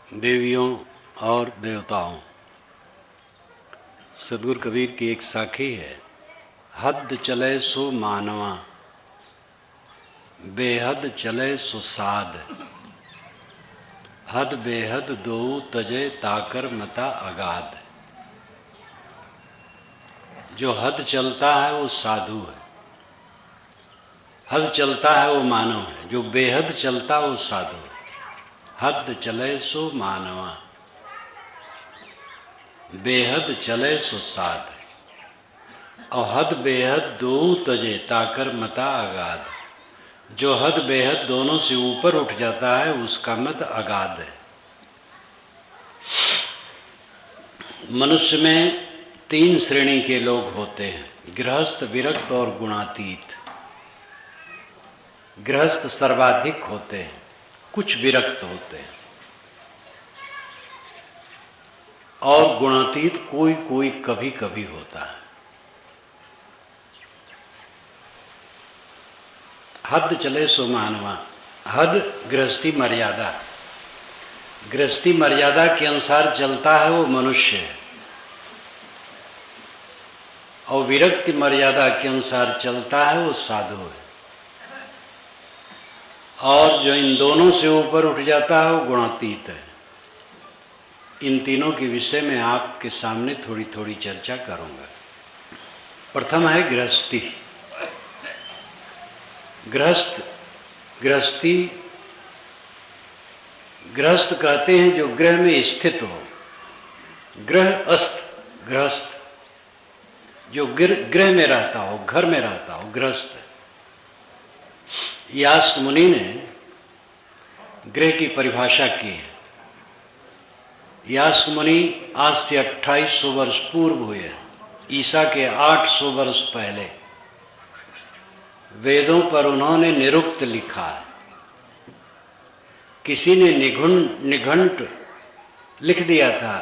देवियों और देवताओं। सदगुरु कबीर की एक साखी है, हद चले सो मानवा, बेहद चले सो साध, हद बेहद दो तजे ताकर मता अगाध। जो हद चलता है वो साधु है, हद चलता है वो मानव है। जो बेहद चलता है वो साधु है। हद चले सो मानवा, बेहद चले सो साध, और हद बेहद दो तजे ताकर मता अगाध। जो हद बेहद दोनों से ऊपर उठ जाता है उसका मत अगाध है। मनुष्य में तीन श्रेणी के लोग होते हैं, गृहस्थ, विरक्त और गुणातीत। गृहस्थ सर्वाधिक होते हैं, कुछ विरक्त होते हैं, और गुणातीत कोई कोई कभी कभी होता है। हद चले सो मानवा, हद गृहस्थी मर्यादा, गृहस्थी मर्यादा के अनुसार चलता है वो मनुष्य है, और विरक्ति मर्यादा के अनुसार चलता है वो साधु है। और जो इन दोनों से ऊपर उठ जाता है वो गुणातीत है। इन तीनों के विषय में आपके सामने थोड़ी थोड़ी चर्चा करूंगा। प्रथम है गृहस्थी। गृहस्थ, गृहस्थी, गृहस्थ कहते हैं जो गृह में स्थित हो। गृहस्थ, गृहस्थ जो गृह में रहता हो, घर में रहता हो, गृहस्थ। यास्क मुनि ने गृह की परिभाषा की है। यास्क मुनि आज से 2800 वर्ष पूर्व हुए, ईसा के 800 वर्ष पहले वेदों पर उन्होंने निरुक्त लिखा है। किसी ने निघंट लिख दिया था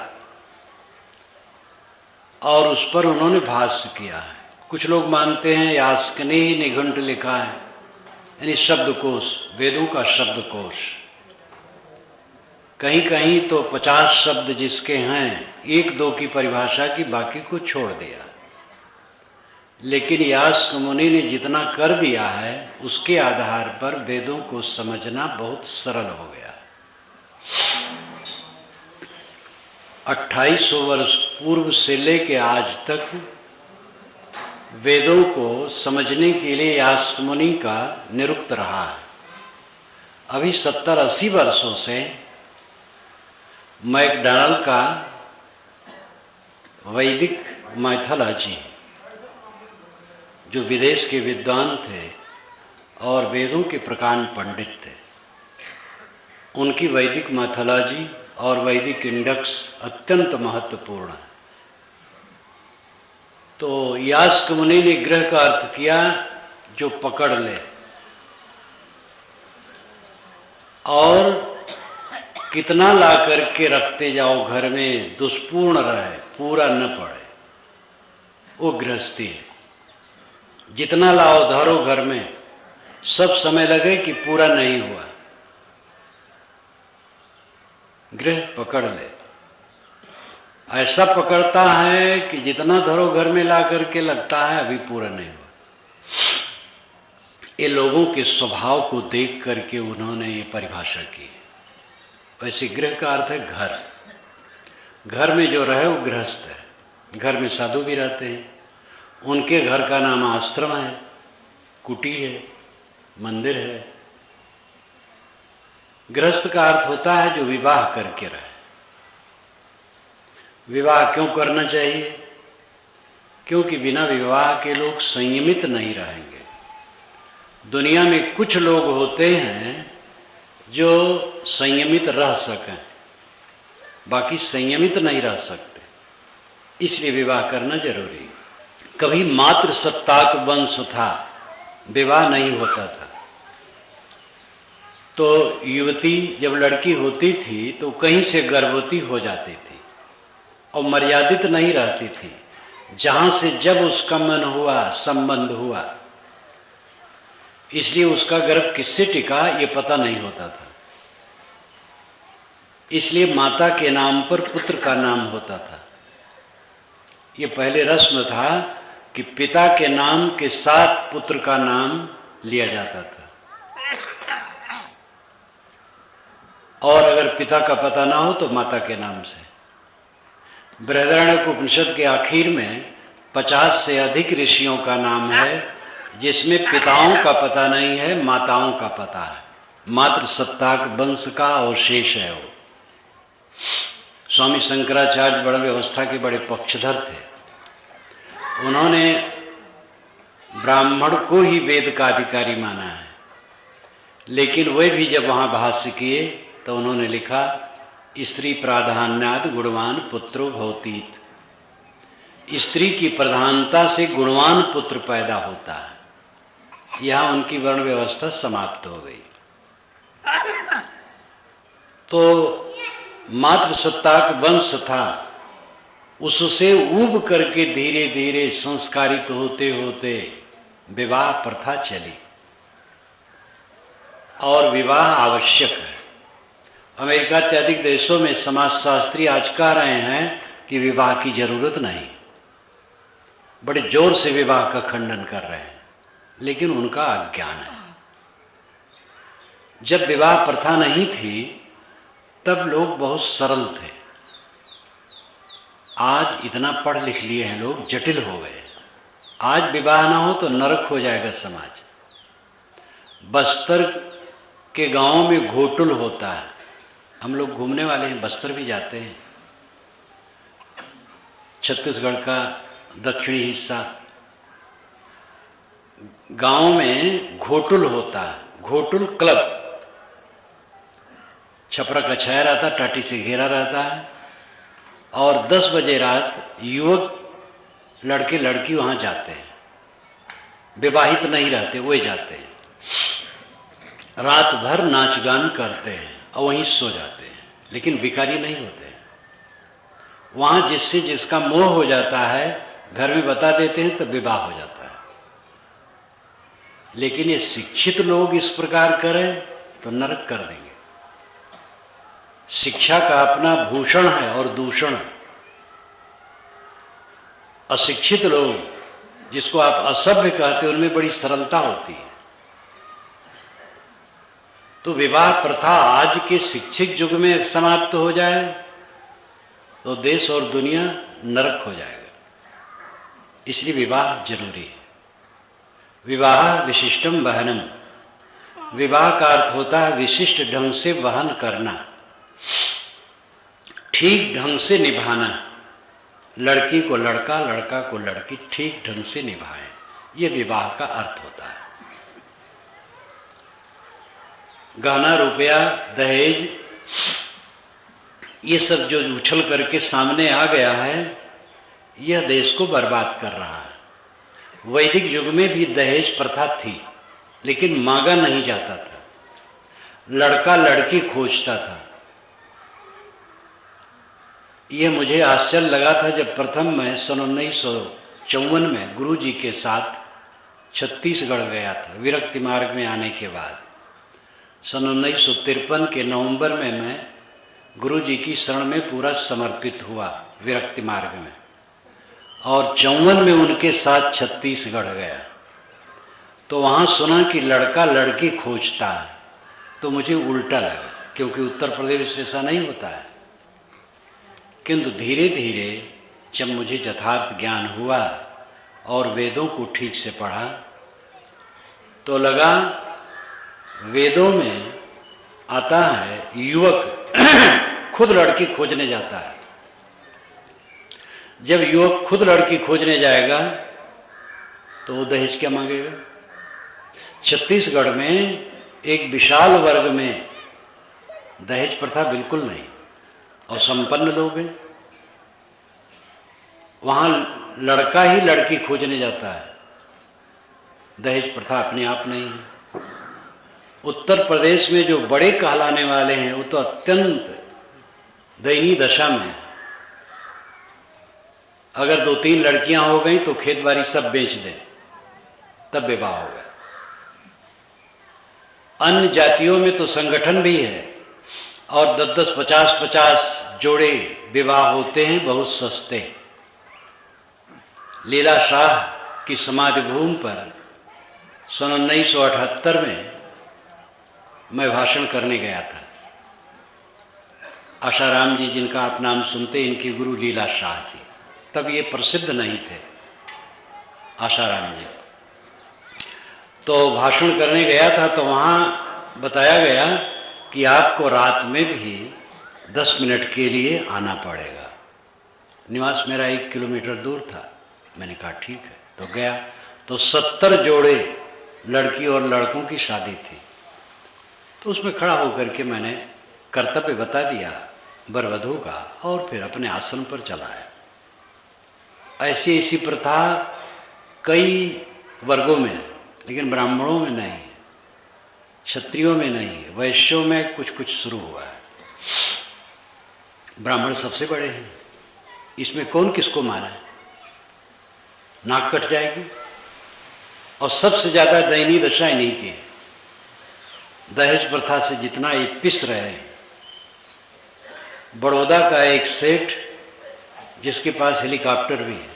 और उस पर उन्होंने भाष्य किया है। कुछ लोग मानते हैं यास्क ने ही निघंट लिखा है, यानी शब्दकोश, वेदों का शब्दकोश। कहीं कहीं तो 50 शब्द जिसके हैं, एक दो की परिभाषा की, बाकी को छोड़ दिया। लेकिन यास्क मुनि ने जितना कर दिया है उसके आधार पर वेदों को समझना बहुत सरल हो गया है। 2800 वर्ष पूर्व से लेके आज तक वेदों को समझने के लिए यास्क मुनि का निरुक्त रहा है। अभी 70-80 वर्षों से मैकडॉनल्ड का वैदिक मैथोलॉजी, जो विदेश के विद्वान थे और वेदों के प्रकांड पंडित थे, उनकी वैदिक मैथोलॉजी और वैदिक इंडेक्स अत्यंत महत्वपूर्ण है। तो यास्क मुनि ने गृह का अर्थ किया जो पकड़ ले, और कितना ला करके रखते जाओ घर में, दुष्पूर्ण रहे, पूरा न पड़े, वो गृहस्थी है। जितना लाओ धरो घर में, सब समय लगे कि पूरा नहीं हुआ, गृह पकड़ ले। ऐसा पकड़ता है कि जितना धरो घर में ला करके लगता है अभी पूरा नहीं हुआ। ये लोगों के स्वभाव को देख करके उन्होंने ये परिभाषा की। वैसे गृह का अर्थ है घर। घर में जो रहे वो गृहस्थ है। घर में साधु भी रहते हैं, उनके घर का नाम आश्रम है, कुटी है, मंदिर है। गृहस्थ का अर्थ होता है जो विवाह करके रहे। विवाह क्यों करना चाहिए? क्योंकि बिना विवाह के लोग संयमित नहीं रहेंगे। दुनिया में कुछ लोग होते हैं जो संयमित रह सकें, बाकी संयमित नहीं रह सकते, इसलिए विवाह करना जरूरी है। कभी मात्र सत्ताक वंश था, विवाह नहीं होता था। तो युवती जब लड़की होती थी तो कहीं से गर्भवती हो जाती थी और मर्यादित नहीं रहती थी। जहाँ से जब उसका मन हुआ, संबंध हुआ, इसलिए उसका गर्भ किससे टिका ये पता नहीं होता था। इसलिए माता के नाम पर पुत्र का नाम होता था। ये पहले रस्म था कि पिता के नाम के साथ पुत्र का नाम लिया जाता था, और अगर पिता का पता ना हो तो माता के नाम से। बृहदारण्यक उपनिषद के आखिर में 50 से अधिक ऋषियों का नाम है, जिसमें पिताओं का पता नहीं है, माताओं का पता है। मात्र सत्ताक वंश का अवशेष है वो। स्वामी शंकराचार्य वर्ण व्यवस्था के बड़े पक्षधर थे। उन्होंने ब्राह्मण को ही वेद का अधिकारी माना है, लेकिन वे भी जब वहाँ भाष्य किए तो उन्होंने लिखा, स्त्री प्राधान्याद गुणवान पुत्रो भवतीत। स्त्री की प्रधानता से गुणवान पुत्र पैदा होता है। यहाँ उनकी वर्ण व्यवस्था समाप्त हो गई। तो मात्र सत्ताक वंश था, उससे ऊब करके धीरे धीरे संस्कारित होते होते विवाह प्रथा चली, और विवाह आवश्यक है। अमेरिका इत्यादि देशों में समाजशास्त्री आज कह रहे हैं कि विवाह की जरूरत नहीं, बड़े जोर से विवाह का खंडन कर रहे हैं, लेकिन उनका अज्ञान है। जब विवाह प्रथा नहीं थी तब लोग बहुत सरल थे। आज इतना पढ़ लिख लिए हैं लोग, जटिल हो गए। आज विवाह ना हो तो नरक हो जाएगा समाज। बस्तर के गांवों में घोटुल होता है। हम लोग घूमने वाले हैं, बस्तर भी जाते हैं। छत्तीसगढ़ का दक्षिणी हिस्सा, गांव में घोटुल होता है। घोटुल क्लब, छपरा कछाया रहता, टाटी से घेरा रहता है, और 10 बजे रात युवक लड़के लड़की वहाँ जाते हैं। विवाहित नहीं रहते, वे जाते हैं, रात भर नाच गान करते हैं और वहीं सो जाते हैं, लेकिन भिखारी नहीं होते हैं। वहाँ जिससे जिसका मोह हो जाता है घर में बता देते हैं, तब विवाह हो जाता है। लेकिन ये शिक्षित लोग इस प्रकार करें तो नरक कर देंगे। शिक्षा का अपना भूषण है और दूषण है। अशिक्षित लोग, जिसको आप असभ्य कहते हैं, उनमें बड़ी सरलता होती है। तो विवाह प्रथा आज के शिक्षित युग में समाप्त हो जाए तो देश और दुनिया नरक हो जाएगा। इसलिए विवाह जरूरी है। विवाह विशिष्टम वहनम। विवाह का अर्थ होता है विशिष्ट ढंग से वहन करना, ठीक ढंग से निभाना। लड़की को लड़का, लड़का को लड़की ठीक ढंग से निभाएं, ये विवाह का अर्थ होता है। गहना, रुपया, दहेज, ये सब जो उछल करके सामने आ गया है, यह देश को बर्बाद कर रहा है। वैदिक युग में भी दहेज प्रथा थी, लेकिन मांगा नहीं जाता था। लड़का लड़की खोजता था। यह मुझे आश्चर्य लगा था जब प्रथम मैं सन 1954 में गुरु जी के साथ छत्तीसगढ़ गया था, विरक्ति मार्ग में आने के बाद। सन 1953 के नवंबर में मैं गुरु जी की शरण में पूरा समर्पित हुआ विरक्ति मार्ग में, और 54 में उनके साथ छत्तीसगढ़ गया। तो वहाँ सुना कि लड़का लड़की खोजता है, तो मुझे उल्टा लगा, क्योंकि उत्तर प्रदेश से ऐसा नहीं होता है। किंतु धीरे धीरे जब मुझे यथार्थ ज्ञान हुआ और वेदों को ठीक से पढ़ा, तो लगा वेदों में आता है युवक खुद लड़की खोजने जाता है। जब युवक खुद लड़की खोजने जाएगा तो वो दहेज क्या मांगेगा? छत्तीसगढ़ में एक विशाल वर्ग में दहेज प्रथा बिल्कुल नहीं, और संपन्न लोग हैं। वहाँ लड़का ही लड़की खोजने जाता है, दहेज प्रथा अपने आप नहीं है। उत्तर प्रदेश में जो बड़े कहलाने वाले हैं वो तो अत्यंत दयनीय दशा में है। अगर 2-3 लड़कियां हो गई तो खेत बाड़ी सब बेच दें, तब विवाह होगा। अन्य जातियों में तो संगठन भी है और 10-10, 50-50 जोड़े विवाह होते हैं बहुत सस्ते। लीला शाह की समाधि भूमि पर सन 1978 में मैं भाषण करने गया था। आशाराम जी, जिनका आप नाम सुनते, इनके गुरु लीला शाह जी, तब ये प्रसिद्ध नहीं थे आशाराम जी। तो भाषण करने गया था तो वहाँ बताया गया कि आपको रात में भी 10 मिनट के लिए आना पड़ेगा। निवास मेरा 1 किलोमीटर दूर था। मैंने कहा ठीक है, तो गया तो 70 जोड़े लड़की और लड़कों की शादी थी। तो उसमें खड़ा होकर के मैंने कर्तव्य बता दिया वर वधू का और फिर अपने आसन पर चला आया। ऐसी ऐसी प्रथा कई वर्गों में है, लेकिन ब्राह्मणों में नहीं है, क्षत्रियों में नहीं है, वैश्यों में कुछ कुछ शुरू हुआ है। ब्राह्मण सबसे बड़े हैं, इसमें कौन किसको माने, नाक कट जाएगी। और सबसे ज़्यादा दयनीय दशा इन्हीं की है। दहेज प्रथा से जितना ये पिस रहे हैं। बड़ौदा का एक सेठ जिसके पास हेलीकॉप्टर भी है,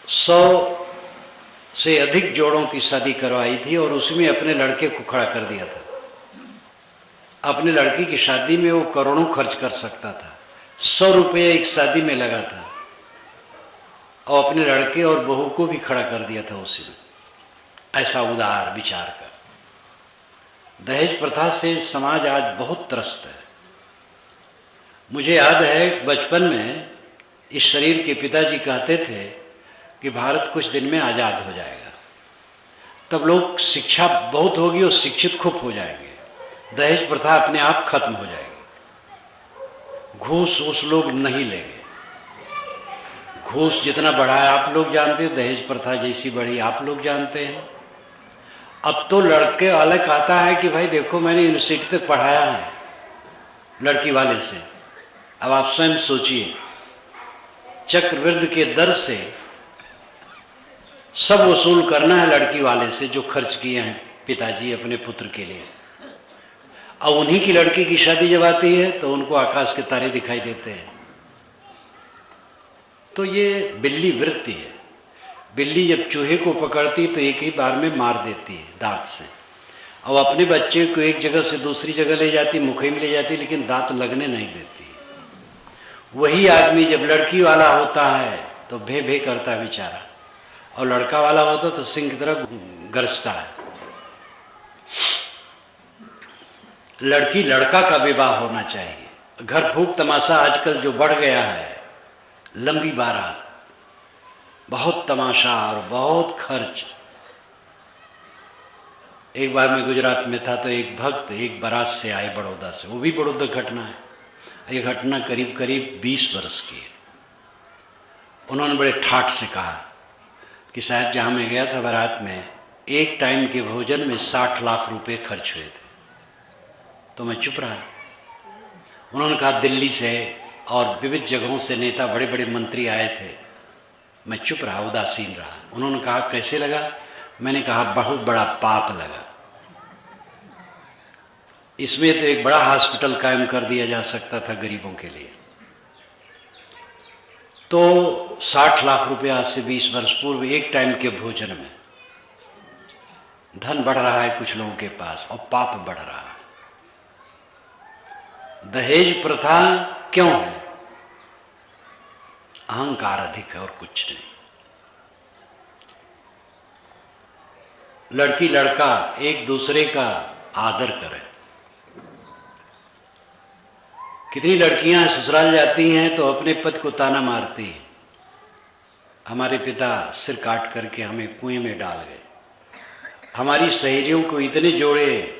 100 से अधिक जोड़ों की शादी करवाई थी और उसमें अपने लड़के को खड़ा कर दिया था। अपने लड़की की शादी में वो करोड़ों खर्च कर सकता था। 100 रुपये एक शादी में लगा था और अपने लड़के और बहू को भी खड़ा कर दिया था उसी में। ऐसा उदार विचार का। दहेज प्रथा से समाज आज बहुत त्रस्त है। मुझे याद है बचपन में इस शरीर के पिताजी कहते थे कि भारत कुछ दिन में आज़ाद हो जाएगा, तब लोग शिक्षा बहुत होगी और शिक्षित खूब हो जाएंगे, दहेज प्रथा अपने आप खत्म हो जाएगी, घूस उस लोग नहीं लेंगे। घूस जितना बढ़ा है आप लोग जानते हैं, दहेज प्रथा जैसी बढ़ी आप लोग जानते हैं। अब तो लड़के वाले कहता है कि भाई देखो मैंने यूनिवर्सिटी तक पढ़ाया है लड़की वाले से। अब आप स्वयं सोचिए, चक्रवृद्धि के दर से सब वसूल करना है लड़की वाले से जो खर्च किए हैं पिताजी अपने पुत्र के लिए। अब उन्हीं की लड़की की शादी जब आती है तो उनको आकाश के तारे दिखाई देते हैं। तो ये बिल्ली वृत्ति है। बिल्ली जब चूहे को पकड़ती तो एक ही बार में मार देती है दांत से, और अपने बच्चे को एक जगह से दूसरी जगह ले जाती, मुखई में ले जाती, लेकिन दांत लगने नहीं देती। वही आदमी जब लड़की वाला होता है तो भे भे करता है बेचारा, और लड़का वाला होता तो सिंह की तरह गरजता है। लड़की लड़का का विवाह होना चाहिए। घर फूंक तमाशा आजकल जो बढ़ गया है, लंबी बारात, बहुत तमाशा और बहुत खर्च। एक बार मैं गुजरात में था तो एक भक्त एक बारात से आए बड़ौदा से, वो भी बड़ौदा घटना है। ये घटना करीब करीब 20 वर्ष की है। उन्होंने बड़े ठाठ से कहा कि साहब जहाँ मैं गया था बारात में, एक टाइम के भोजन में 60 लाख रुपए खर्च हुए थे। तो मैं चुप रहा। उन्होंने कहा दिल्ली से और विविध जगहों से नेता बड़े बड़े मंत्री आए थे। मैं चुप रहा, उदासीन रहा। उन्होंने कहा कैसे लगा? मैंने कहा बहुत बड़ा पाप लगा। इसमें तो एक बड़ा हॉस्पिटल कायम कर दिया जा सकता था गरीबों के लिए। तो 60 लाख रुपया आज से 20 वर्ष पूर्व एक टाइम के भोजन में। धन बढ़ रहा है कुछ लोगों के पास और पाप बढ़ रहा है। दहेज प्रथा क्यों है? अहंकार अधिक है और कुछ नहीं। लड़की लड़का एक दूसरे का आदर करें। कितनी लड़कियां ससुराल जाती हैं तो अपने पति को ताना मारती हैं, हमारे पिता सिर काट करके हमें कुएं में डाल गए, हमारी सहेलियों को इतने जोड़े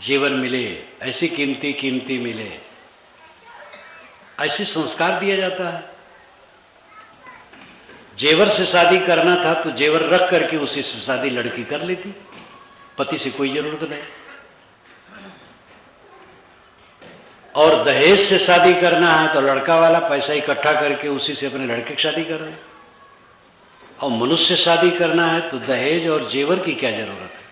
जेवर मिले, ऐसे कीमती कीमती मिले। ऐसे संस्कार दिया जाता है। जेवर से शादी करना था तो जेवर रख करके उसी से शादी लड़की कर लेती, पति से कोई जरूरत नहीं। और दहेज से शादी करना है तो लड़का वाला पैसा इकट्ठा करके उसी से अपने लड़के की शादी कर रहे हैं। और मनुष्य शादी करना है तो दहेज और जेवर की क्या जरूरत है?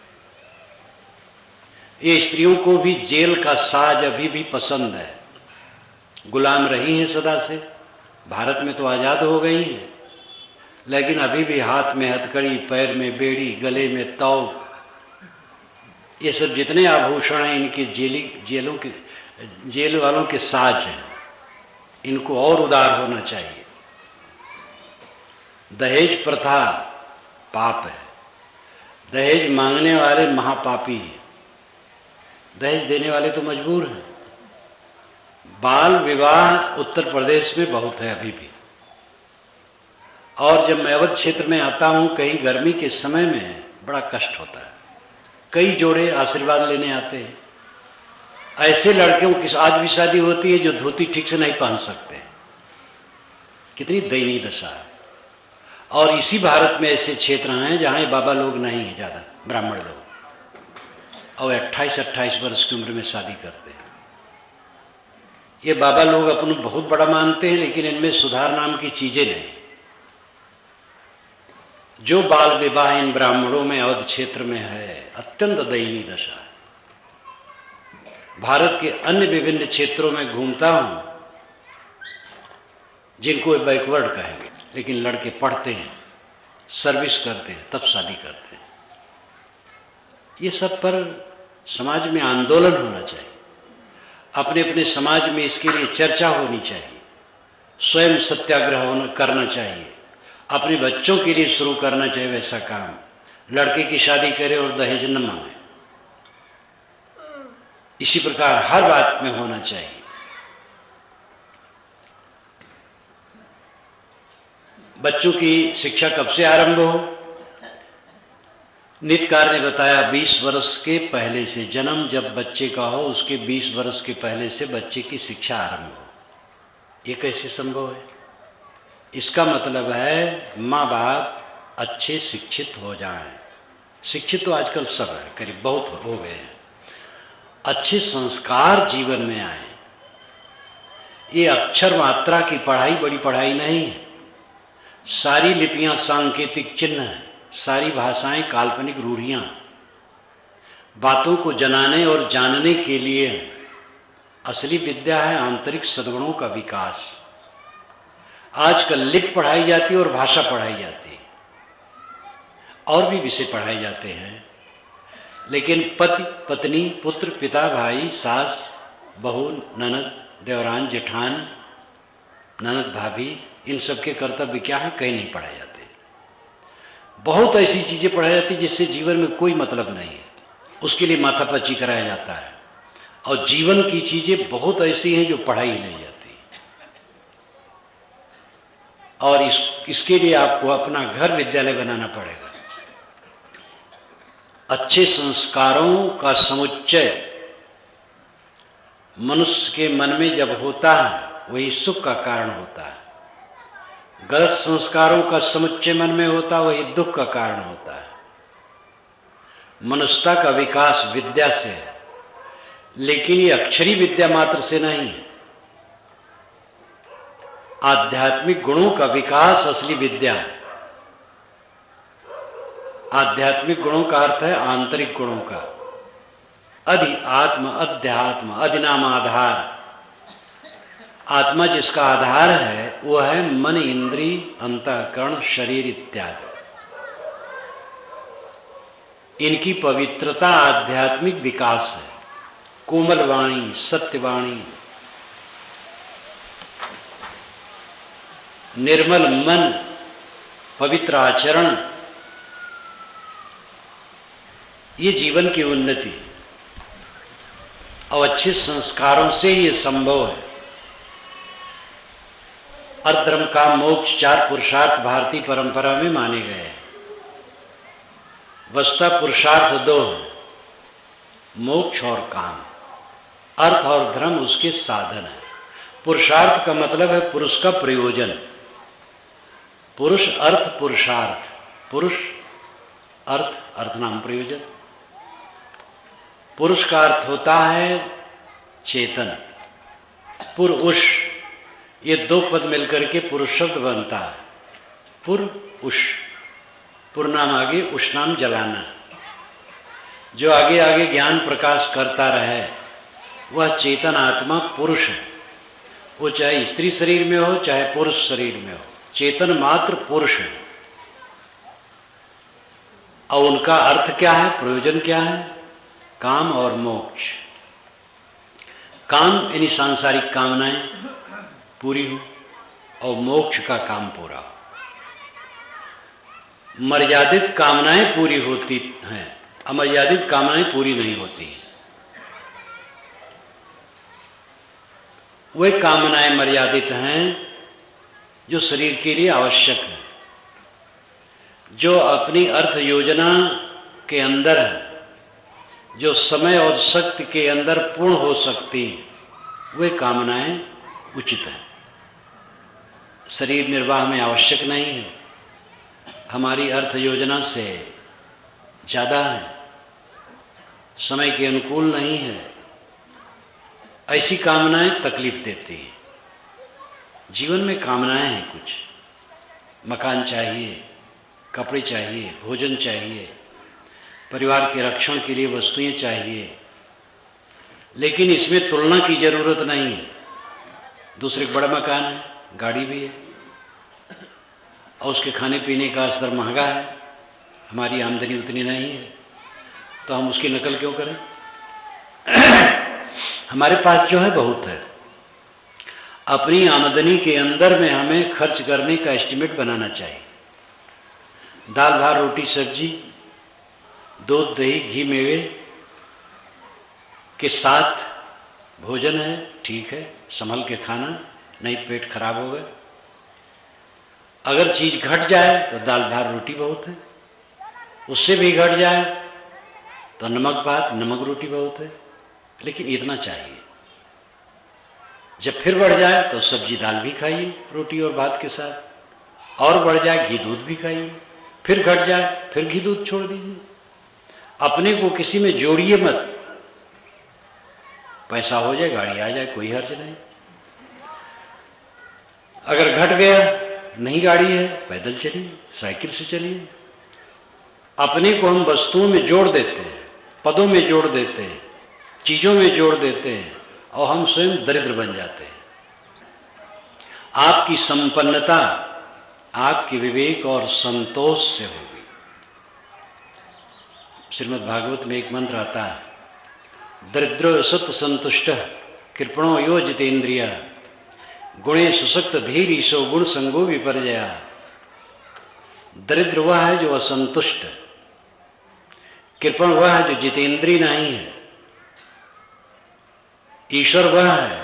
ये स्त्रियों को भी जेल का साज अभी भी पसंद है। गुलाम रही हैं सदा से, भारत में तो आज़ाद हो गई हैं, लेकिन अभी भी हाथ में हथकड़ी, पैर में बेड़ी, गले में तौ, ये सब जितने आभूषण हैं इनके जेल वालों के साज हैं। इनको और उदार होना चाहिए। दहेज प्रथा पाप है। दहेज मांगने वाले महापापी हैं। दहेज देने वाले तो मजबूर हैं। बाल विवाह उत्तर प्रदेश में बहुत है अभी भी। और जब मैं अवध क्षेत्र में आता हूँ, कहीं गर्मी के समय में बड़ा कष्ट होता है। कई जोड़े आशीर्वाद लेने आते हैं। ऐसे लड़कों की आज भी शादी होती है जो धोती ठीक से नहीं पहन सकते। कितनी दयनीय दशा है। और इसी भारत में ऐसे क्षेत्र हैं जहाँ बाबा लोग नहीं हैं ज़्यादा, ब्राह्मण लोग, और 28-28 वर्ष की उम्र में शादी करते हैं। ये बाबा लोग अपन बहुत बड़ा मानते हैं, लेकिन इनमें सुधार नाम की चीज़ें नहीं। जो बाल विवाह इन ब्राह्मणों में अवध क्षेत्र में है, अत्यंत दयनीय दशा है। भारत के अन्य विभिन्न क्षेत्रों में घूमता हूँ, जिनको बैकवर्ड कहेंगे, लेकिन लड़के पढ़ते हैं, सर्विस करते हैं, तब शादी करते हैं। ये सब पर समाज में आंदोलन होना चाहिए। अपने अपने समाज में इसके लिए चर्चा होनी चाहिए। स्वयं सत्याग्रह करना चाहिए। अपने बच्चों के लिए शुरू करना चाहिए वैसा काम। लड़के की शादी करे और दहेज न मांगे। इसी प्रकार हर बात में होना चाहिए। बच्चों की शिक्षा कब से आरंभ हो? नितकार ने बताया 20 वर्ष के पहले से, जन्म जब बच्चे का हो उसके 20 वर्ष के पहले से बच्चे की शिक्षा आरंभ हो। ये कैसे संभव है? इसका मतलब है माँ बाप अच्छे शिक्षित हो जाएं। शिक्षित तो आजकल सब है, करीब बहुत हो गए हैं। अच्छे संस्कार जीवन में आए। ये अक्षर मात्रा की पढ़ाई बड़ी पढ़ाई नहीं है। सारी लिपियां सांकेतिक चिन्ह हैं, सारी भाषाएं काल्पनिक रूढ़ियां। बातों को जनाने और जानने के लिए असली विद्या है आंतरिक सद्गुणों का विकास। आजकल लिप पढ़ाई जाती है और भाषा पढ़ाई जाती है, और भी विषय पढ़ाए जाते हैं, लेकिन पति पत्नी, पुत्र, पिता, भाई, सास, बहू, ननद, देवरान, जेठान, ननद, भाभी, इन सब के कर्तव्य क्या हैं, कहीं नहीं पढ़ाए जाते। बहुत ऐसी चीज़ें पढ़ाई जाती हैं जिससे जीवन में कोई मतलब नहीं है, उसके लिए माथापच्ची कराया जाता है। और जीवन की चीज़ें बहुत ऐसी हैं जो पढ़ाई ही नहीं जाती। और इसके लिए आपको अपना घर विद्यालय बनाना पड़ेगा। अच्छे संस्कारों का समुच्चय मनुष्य के मन में जब होता है वही सुख का कारण होता है। गलत संस्कारों का समुच्चय मन में होता है वही दुख का कारण होता है। मनुष्यता का विकास विद्या से है, लेकिन ये अक्षरी विद्या मात्र से नहीं है। आध्यात्मिक गुणों का विकास असली विद्या है। आध्यात्मिक गुणों का अर्थ है आंतरिक गुणों का। अधि आत्म, अध्यात्म, अधिनाम आधार। आत्मा जिसका आधार है वह है मन, इंद्री, अंतःकरण, शरीर इत्यादि। इनकी पवित्रता आध्यात्मिक विकास है। कोमल वाणी, सत्यवाणी, निर्मल मन, पवित्र आचरण, ये जीवन की उन्नति और अच्छे संस्कारों से ये संभव है। अधर्म का मोक्ष 4 पुरुषार्थ भारतीय परंपरा में माने गए हैं। वस्तुतः पुरुषार्थ 2 हैं, मोक्ष और काम। अर्थ और धर्म उसके साधन है। पुरुषार्थ का मतलब है पुरुष का प्रयोजन। पुरुष अर्थ पुरुषार्थ, पुरुष अर्थ, अर्थ नाम प्रयोजन। पुरुष का अर्थ होता है चेतन, पुरुष, ये 2 पद मिलकर के पुरुष शब्द बनता है। पुर उष, पुर नाम आगे, उष नाम जलाना। जो आगे आगे ज्ञान प्रकाश करता रहे, वह चेतन आत्मा पुरुष है। वो चाहे स्त्री शरीर में हो चाहे पुरुष शरीर में हो, चेतन मात्र पुरुष है। और उनका अर्थ क्या है, प्रयोजन क्या है? काम और मोक्ष। काम यानी सांसारिक कामनाएं पूरी हो और मोक्ष का काम पूरा हो। मर्यादित कामनाएं पूरी होती हैं, अमर्यादित कामनाएं पूरी नहीं होती। वे कामनाएं मर्यादित हैं जो शरीर के लिए आवश्यक है, जो अपनी अर्थ योजना के अंदर है, जो समय और शक्ति के अंदर पूर्ण हो सकती, वे कामनाएं उचित हैं। शरीर निर्वाह में आवश्यक नहीं है, हमारी अर्थ योजना से ज़्यादा है, समय के अनुकूल नहीं है, ऐसी कामनाएं तकलीफ देती हैं। जीवन में कामनाएं हैं कुछ, मकान चाहिए, कपड़े चाहिए, भोजन चाहिए, परिवार के रक्षण के लिए वस्तुएं चाहिए, लेकिन इसमें तुलना की ज़रूरत नहीं है। दूसरे बड़ा मकान है, गाड़ी भी है, और उसके खाने पीने का स्तर महंगा है, हमारी आमदनी उतनी नहीं है, तो हम उसकी नकल क्यों करें? हमारे पास जो है बहुत है। अपनी आमदनी के अंदर में हमें खर्च करने का एस्टिमेट बनाना चाहिए। दाल भात रोटी सब्जी, दूध दही घी मेवे के साथ भोजन है, ठीक है, संभल के खाना, नहीं तो पेट खराब होगा। अगर चीज़ घट जाए तो दाल भात रोटी बहुत है, उससे भी घट जाए तो नमक भात नमक रोटी बहुत है, लेकिन इतना चाहिए। जब फिर बढ़ जाए तो सब्जी दाल भी खाइए रोटी और भात के साथ, और बढ़ जाए घी दूध भी खाइए, फिर घट जाए फिर घी दूध छोड़ दीजिए। अपने को किसी में जोड़िए मत। पैसा हो जाए, गाड़ी आ जाए, कोई हर्ज नहीं। अगर घट गया, नहीं गाड़ी है, पैदल चलिए, साइकिल से चलिए। अपने को हम वस्तुओं में जोड़ देते हैं, पदों में जोड़ देते हैं, चीज़ों में जोड़ देते हैं, और हम स्वयं दरिद्र बन जाते हैं। आपकी संपन्नता आपके विवेक और संतोष से होगी। श्रीमद् भागवत में एक मंत्र आता है, दरिद्रो सत्व संतुष्ट कृपणो यो जितेन्द्रिय गुणे सुशक्त धीर ईशो गुण संगो विपर्जया। दरिद्र वह है जो असंतुष्ट है, कृपण वह है जो जितेंद्रिय नहीं है, ईश्वर वह है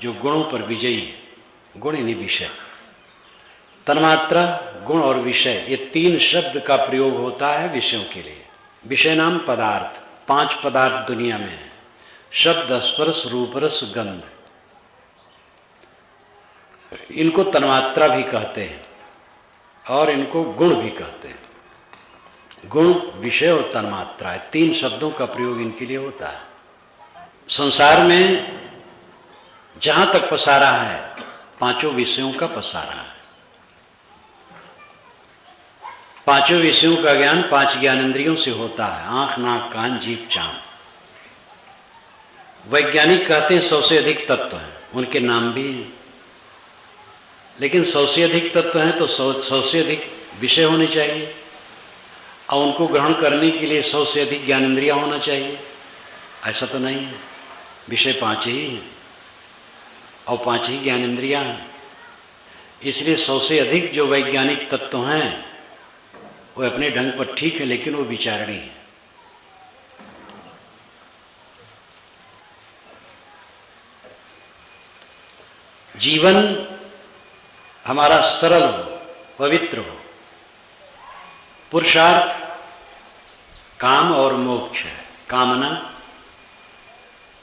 जो गुणों पर विजयी है। गुण यानी विषय, तन्मात्रा, गुण और विषय, ये तीन शब्द का प्रयोग होता है विषयों के लिए। विषय नाम पदार्थ, 5 पदार्थ दुनिया में है, शब्द स्पर्श रूप रस गंध। इनको तन्मात्रा भी कहते हैं और इनको गुण भी कहते हैं। गुण, विषय और तन्मात्रा, 3 शब्दों का प्रयोग इनके लिए होता है। संसार में जहाँ तक पसारा है, 5 विषयों का पसारा है। 5 विषयों का ज्ञान 5 ज्ञानेंद्रियों से होता है, आँख नाक कान जीभ चाँद। वैज्ञानिक कहते हैं 100 से अधिक तत्व हैं, उनके नाम भी हैं, लेकिन 100 से अधिक तत्व हैं तो 100 से अधिक विषय होने चाहिए, और उनको ग्रहण करने के लिए 100 से अधिक ज्ञानेंद्रियाँ होना चाहिए। ऐसा तो नहीं है, विषय 5 ही हैं और 5 ही ज्ञानेंद्रियाँ हैं। इसलिए 100 से अधिक जो वैज्ञानिक तत्व हैं वो अपने ढंग पर ठीक है, लेकिन वो विचारणी है। जीवन हमारा सरल हो, पवित्र हो। पुरुषार्थ काम और मोक्ष है। कामना,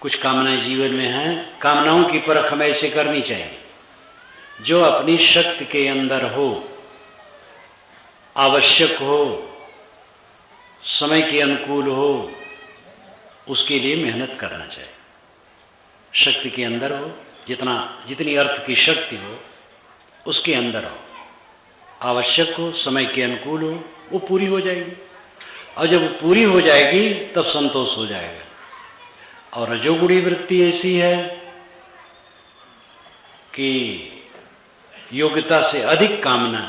कुछ कामनाएं जीवन में हैं, कामनाओं की परख हमें ऐसे करनी चाहिए जो अपनी शक्ति के अंदर हो, आवश्यक हो, समय के अनुकूल हो, उसके लिए मेहनत करना चाहिए। शक्ति के अंदर हो, जितनी अर्थ की शक्ति हो उसके अंदर हो, आवश्यक हो, समय के अनुकूल हो, वो पूरी हो जाएगी। और जब पूरी हो जाएगी तब संतोष हो जाएगा। और रजोगुणी वृत्ति ऐसी है कि योग्यता से अधिक कामना,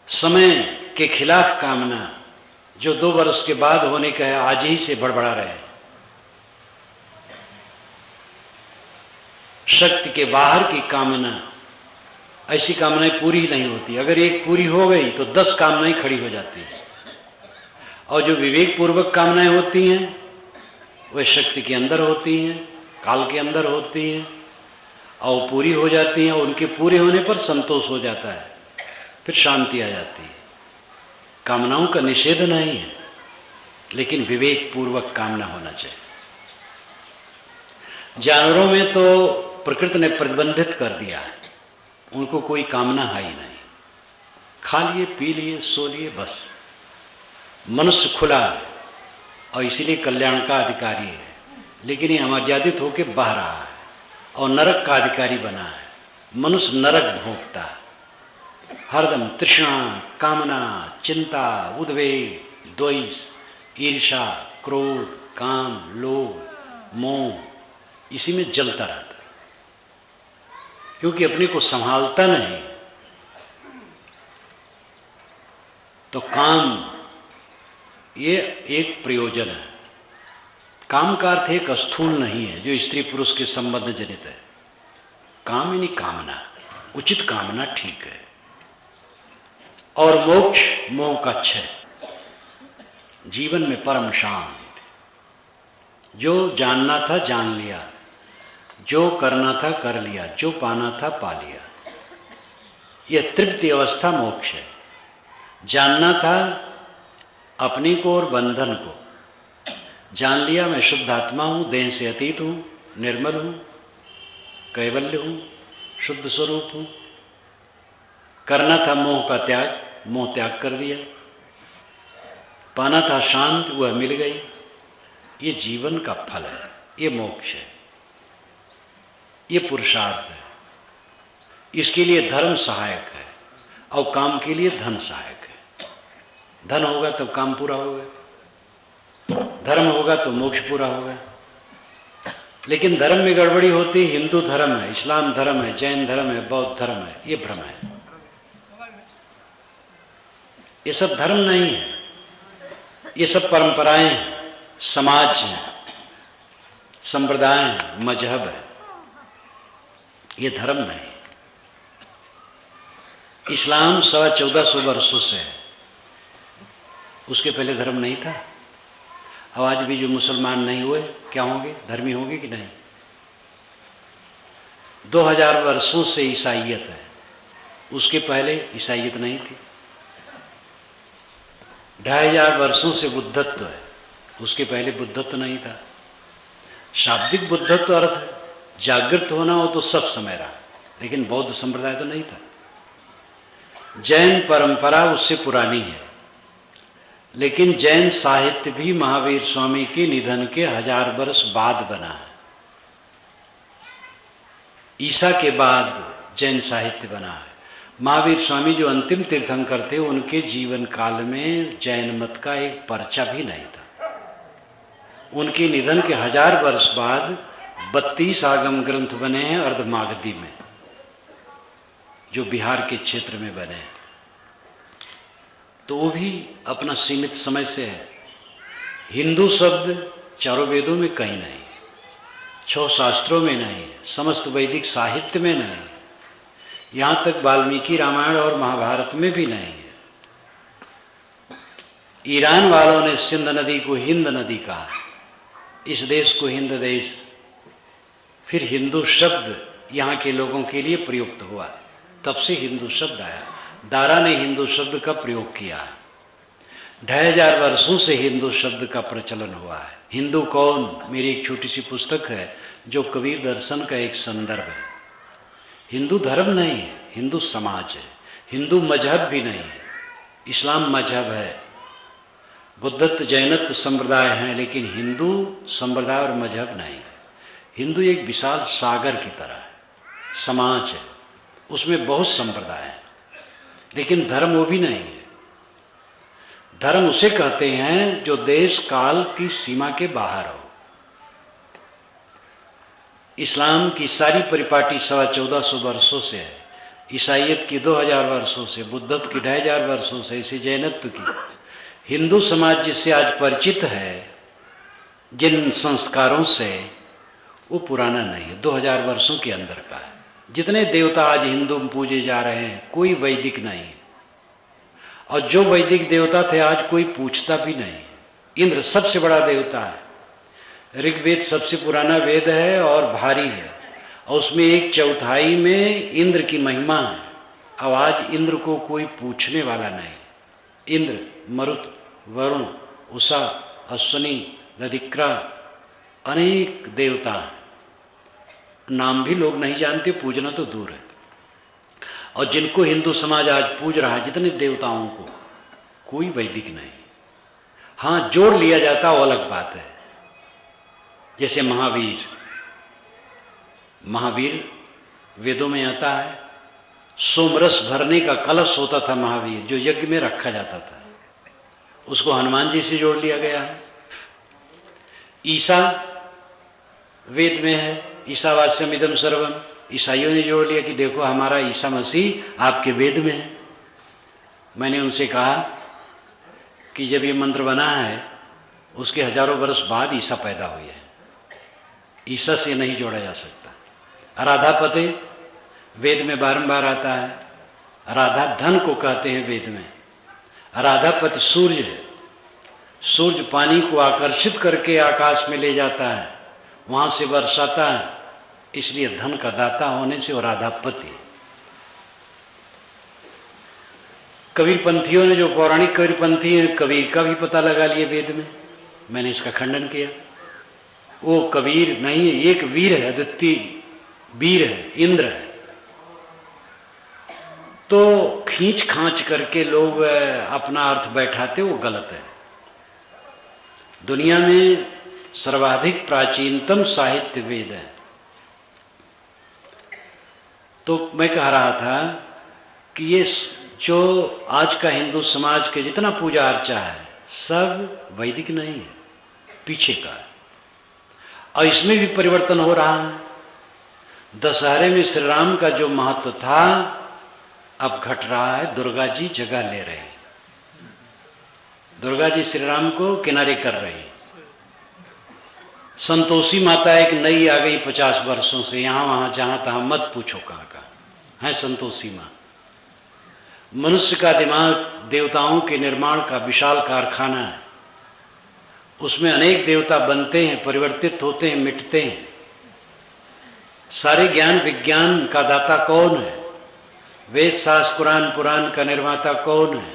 समय के खिलाफ कामना, जो 2 वर्ष के बाद होने का है आज ही से बड़बड़ा रहे, शक्ति के बाहर की कामना, ऐसी कामनाएं पूरी नहीं होती। अगर एक पूरी हो गई तो 10 कामनाएं खड़ी हो जाती हैं। और जो विवेक पूर्वक कामनाएं होती हैं वह शक्ति के अंदर होती हैं, काल के अंदर होती हैं और पूरी हो जाती हैं। उनके पूरे होने पर संतोष हो जाता है, फिर शांति आ जाती है। कामनाओं का निषेध नहीं है, लेकिन विवेक पूर्वक कामना होना चाहिए। जानवरों में तो प्रकृति ने प्रतिबंधित कर दिया है, उनको कोई कामना है ही नहीं, खा लिए पी लिए सो लिए बस। मनुष्य खुला है और इसीलिए कल्याण का अधिकारी है, लेकिन ये अमर्यादित होकर बह रहा है और नरक का अधिकारी बना है। मनुष्य नरक भोगता है, हरदम तृष्णा, कामना, चिंता, उद्वेग, द्वेष, ईर्ष्या, क्रोध, काम, लोभ, मोह, इसी में जलता रहता है, क्योंकि अपने को संभालता नहीं। तो काम ये एक प्रयोजन है। काम का अर्थ एक स्थूल नहीं है जो स्त्री पुरुष के संबंध जनित है। काम यानी कामना, उचित कामना ठीक है। और मोक्ष, मोह का क्षय, जीवन में परम शांति। जो जानना था जान लिया, जो करना था कर लिया, जो पाना था पा लिया, यह तृप्ति अवस्था मोक्ष है। जानना था अपने को और बंधन को, जान लिया मैं शुद्ध आत्मा हूँ, देह से अतीत हूँ, निर्मल हूँ, कैवल्य हूँ, शुद्ध स्वरूप हूँ। करना था मोह का त्याग, मोह त्याग कर दिया। पाना था शांत, वह मिल गई। ये जीवन का फल है, ये मोक्ष है, ये पुरुषार्थ है। इसके लिए धर्म सहायक है और काम के लिए धन सहायक है। धन होगा तब काम पूरा होगा, धर्म होगा तो मोक्ष पूरा होगा। लेकिन धर्म में गड़बड़ी होती, हिंदू धर्म है, इस्लाम धर्म है, जैन धर्म है, बौद्ध धर्म है, ये भ्रम है। ये सब धर्म नहीं है, ये सब परंपराएं हैं, समाज है, संप्रदाय है, मजहब है, ये धर्म नहीं। इस्लाम 1450 वर्षों से है, उसके पहले धर्म नहीं था। अब आज भी जो मुसलमान नहीं हुए क्या होंगे, धर्मी होंगे कि नहीं? 2000 वर्षों से ईसाइयत है, उसके पहले ईसाइयत नहीं थी। 2500 वर्षों से बुद्धत्व है, उसके पहले बुद्धत्व नहीं था। शाब्दिक बुद्धत्व अर्थ जागृत होना हो तो सब समय रहा, लेकिन बौद्ध संप्रदाय तो नहीं था। जैन परंपरा उससे पुरानी है, लेकिन जैन साहित्य भी महावीर स्वामी के निधन के 1000 वर्ष बाद बना है। ईसा के बाद जैन साहित्य बना है। महावीर स्वामी जो अंतिम तीर्थंकर थे, उनके जीवन काल में जैन मत का एक पर्चा भी नहीं था। उनके निधन के 1000 वर्ष बाद 32 आगम ग्रंथ बने हैं अर्धमागधी में, जो बिहार के क्षेत्र में बने हैं। तो वो भी अपना सीमित समय से है। हिंदू शब्द चारों वेदों में कहीं नहीं, 6 शास्त्रों में नहीं, समस्त वैदिक साहित्य में नहीं, यहाँ तक वाल्मीकि रामायण और महाभारत में भी नहीं है। ईरान वालों ने सिंध नदी को हिंद नदी कहा, इस देश को हिंद देश। फिर हिंदू शब्द यहाँ के लोगों के लिए प्रयुक्त हुआ, तब से हिंदू शब्द आया। दारा ने हिंदू शब्द का प्रयोग किया है। 2500 वर्षों से हिंदू शब्द का प्रचलन हुआ है। हिंदू कौन, मेरी एक छोटी सी पुस्तक है जो कबीर दर्शन का एक संदर्भ है। हिंदू धर्म नहीं है, हिंदू समाज है। हिंदू मजहब भी नहीं है, इस्लाम मजहब है, बुद्धत्व जैनत्व संप्रदाय हैं, लेकिन हिंदू संप्रदाय और मजहब नहीं है। हिंदू एक विशाल सागर की तरह है, समाज है, उसमें बहुत संप्रदाय हैं, लेकिन धर्म वो भी नहीं है। धर्म उसे कहते हैं जो देश काल की सीमा के बाहर हो। इस्लाम की सारी परिपाटी 1450 वर्षों से है, ईसाइयत की 2000 वर्षों से, बुद्धत्व की 2500 वर्षों से, इसी जैनत्व की। हिंदू समाज जिससे आज परिचित है, जिन संस्कारों से, वो पुराना नहीं है, 2000 वर्षों के अंदर का है। जितने देवता आज हिंदू में पूजे जा रहे हैं, कोई वैदिक नहीं है, और जो वैदिक देवता थे आज कोई पूछता भी नहीं। इंद्र सबसे बड़ा देवता है, ऋग्वेद सबसे पुराना वेद है और भारी है, और उसमें 1/4 में इंद्र की महिमा है। अब आज इंद्र को कोई पूछने वाला नहीं। इंद्र, मरुत, वरुण, उषा, अश्वनी, दधिक्रा, अनेक देवता हैं, नाम भी लोग नहीं जानते, पूजना तो दूर है। और जिनको हिंदू समाज आज पूज रहा है, जितने देवताओं को, कोई वैदिक नहीं। हाँ, जोड़ लिया जाता वो अलग बात है। जैसे महावीर, महावीर वेदों में आता है, सोमरस भरने का कलश होता था महावीर, जो यज्ञ में रखा जाता था, उसको हनुमान जी से जोड़ लिया गया है। ईसा वेद में है, ईसावास्यम इदम सर्वम, ईसाइयों ने जोड़ लिया कि देखो हमारा ईसा मसीह आपके वेद में है। मैंने उनसे कहा कि जब ये मंत्र बना है उसके हजारों वर्ष बाद ईसा पैदा हुए हैं, ईसा से नहीं जोड़ा जा सकता। राधापते वेद में बारंबार आता है, राधा धन को कहते हैं वेद में। राधापति सूर्य है, सूर्य पानी को आकर्षित करके आकाश में ले जाता है, वहाँ से बरसाता है, इसलिए धन का दाता होने से वो राधापति। कबीरपंथियों ने, जो पौराणिक कबीरपंथी हैं, कबीर का भी पता लगा लिया वेद में। मैंने इसका खंडन किया। वो कबीर नहीं है, एक वीर है, अद्वितीय वीर है, इंद्र है। तो खींच खांच करके लोग अपना अर्थ बैठाते, वो गलत है। दुनिया में सर्वाधिक प्राचीनतम साहित्य वेद है। तो मैं कह रहा था कि ये जो आज का हिंदू समाज के जितना पूजा अर्चा है, सब वैदिक नहीं है, पीछे का है। और इसमें भी परिवर्तन हो रहा है। दशहरे में श्री राम का जो महत्व था, अब घट रहा है, दुर्गा जी जगह ले रहे हैं। दुर्गा जी श्री राम को किनारे कर रहे हैं। संतोषी माता एक नई आ गई 50 वर्षों से, यहाँ वहाँ जहाँ तहाँ मत पूछो कहाँ का है संतोषी माँ। मनुष्य का दिमाग देवताओं के निर्माण का विशाल कारखाना है, उसमें अनेक देवता बनते हैं, परिवर्तित होते हैं, मिटते हैं। सारे ज्ञान विज्ञान का दाता कौन है? वेद शास्त्र कुरान पुराण का निर्माता कौन है?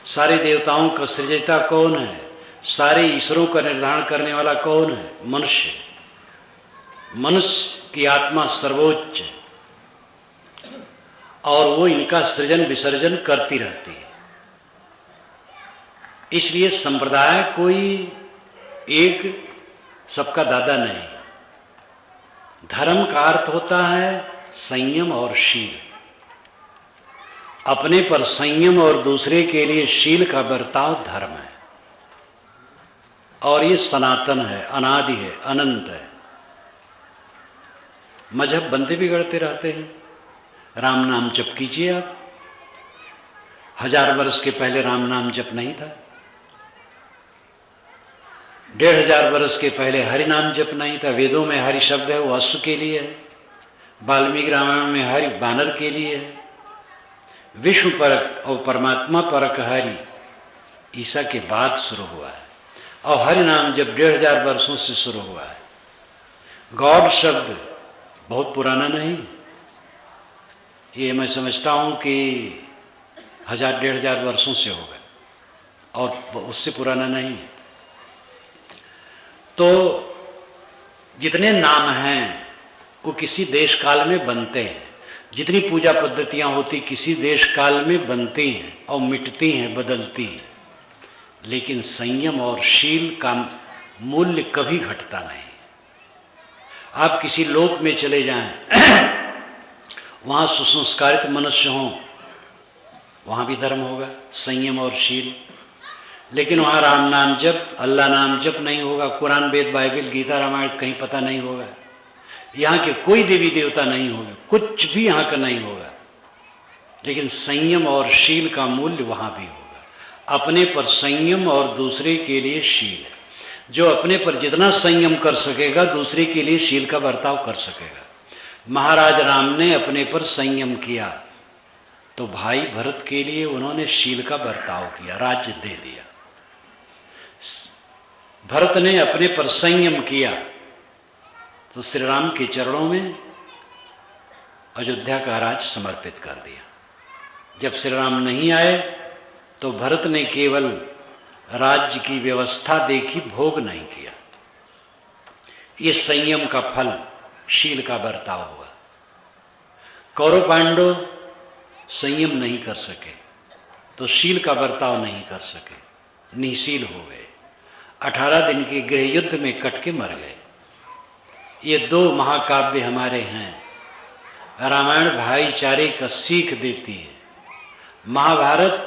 सारे देवताओं का सृजता कौन है? सारे ईश्वरों का निर्धारण करने वाला कौन है? मनुष्य। मनुष्य की आत्मा सर्वोच्च है और वो इनका सृजन विसर्जन करती रहती है। इसलिए संप्रदाय कोई एक सबका दादा नहीं। धर्म का अर्थ होता है संयम और शील, अपने पर संयम और दूसरे के लिए शील का बर्ताव धर्म है। और ये सनातन है, अनादि है, अनंत है। मजहब बनते बिगड़ते रहते हैं। राम नाम जप कीजिए आप, 1000 वर्ष के पहले राम नाम जप नहीं था। 1500 वर्ष के पहले हरि नाम जप नहीं था। वेदों में हरि शब्द है, वो अश्व के लिए है। वाल्मीकि रामायण में हरि बानर के लिए है। विष्णु परक और परमात्मा परक हरि ईसा के बाद शुरू हुआ है, और हरि नाम जब 1500 वर्षों से शुरू हुआ है। गॉड शब्द बहुत पुराना नहीं, ये मैं समझता हूँ कि 1000-1500 वर्षों से हो गए, और उससे पुराना नहीं है। तो जितने नाम हैं वो किसी देश काल में बनते हैं। जितनी पूजा पद्धतियाँ होती किसी देश काल में बनती हैं और मिटती हैं, बदलती हैं। लेकिन संयम और शील का मूल्य कभी घटता नहीं। आप किसी लोक में चले जाएं, वहाँ सुसंस्कारित मनुष्य हों, वहाँ भी धर्म होगा, संयम और शील। लेकिन वहाँ राम नाम जप, अल्लाह नाम जप नहीं होगा, कुरान, वेद, बाइबल, गीता, रामायण कहीं पता नहीं होगा, यहाँ के कोई देवी देवता नहीं होगा, कुछ भी यहाँ का नहीं होगा। लेकिन संयम और शील का मूल्य वहाँ भी होगा। अपने पर संयम और दूसरे के लिए शील। जो अपने पर जितना संयम कर सकेगा दूसरे के लिए शील का बर्ताव कर सकेगा। महाराज राम ने अपने पर संयम किया तो भाई भरत के लिए उन्होंने शील का बर्ताव किया, राज्य दे दिया। भरत ने अपने पर संयम किया तो श्री राम के चरणों में अयोध्या का राज समर्पित कर दिया। जब श्री राम नहीं आए तो भरत ने केवल राज्य की व्यवस्था देखी, भोग नहीं किया। ये संयम का फल शील का बर्ताव हुआ। कौरव पांडव संयम नहीं कर सके तो शील का बर्ताव नहीं कर सके, निशील हो गए। 18 दिन के गृह युद्ध में कट के मर गए। ये दो महाकाव्य हमारे हैं। रामायण भाईचारे का सीख देती है, महाभारत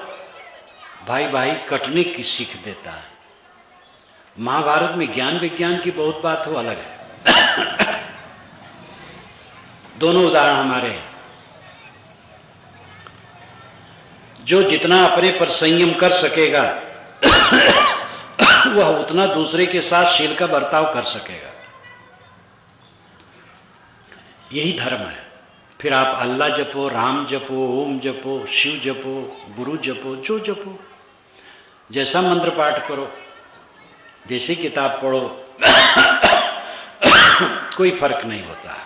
भाई भाई कटने की सीख देता है। महाभारत में ज्ञान विज्ञान की बहुत बात हो अलग है। दोनों उदाहरण हमारे हैं। जो जितना अपने पर संयम कर सकेगा वह उतना दूसरे के साथ शील का बर्ताव कर सकेगा। यही धर्म है। फिर आप अल्लाह जपो, राम जपो, ओम जपो, शिव जपो, गुरु जपो, जो जपो, जैसा मंत्र पाठ करो, जैसी किताब पढ़ो, कोई फर्क नहीं होता।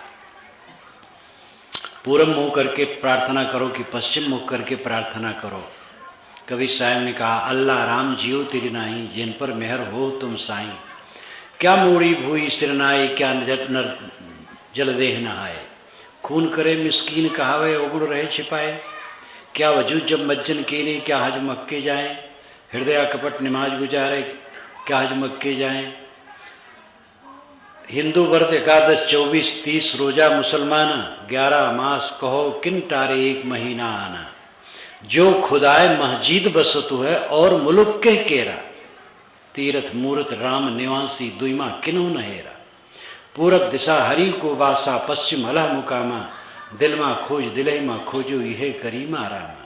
पूरब मुँह करके प्रार्थना करो कि पश्चिम मुख करके प्रार्थना करो। कबीर साहब ने कहा, अल्लाह राम जियो तेरी नाही, जिन पर मेहर हो तुम साईं। क्या मोड़ी भूई सिरनाए, क्या नर जल देह नहाए। खून करे मिस्कीन कहावे, उगड़ रहे छिपाए। क्या वजूद जब मज्जन कीने, क्या हज मक्के जाएं। हृदय कपट नमाज गुजारे, क्या हज मक्के जाएं। हिंदू व्रत 11, 24, 30 रोजा, मुसलमान 11 मास, कहो किन टारे एक महीना आना। जो खुदाए मस्जिद बसतु है और मुलुक के केरा। तीरथ मूर्त राम निवासी, दुईमा किन्हों नहेरा। पूरब दिशा हरि को बासा, पश्चिम अला मुकामा। दिल मा खोज दिलय मा खोजो, यह करीमा रामा।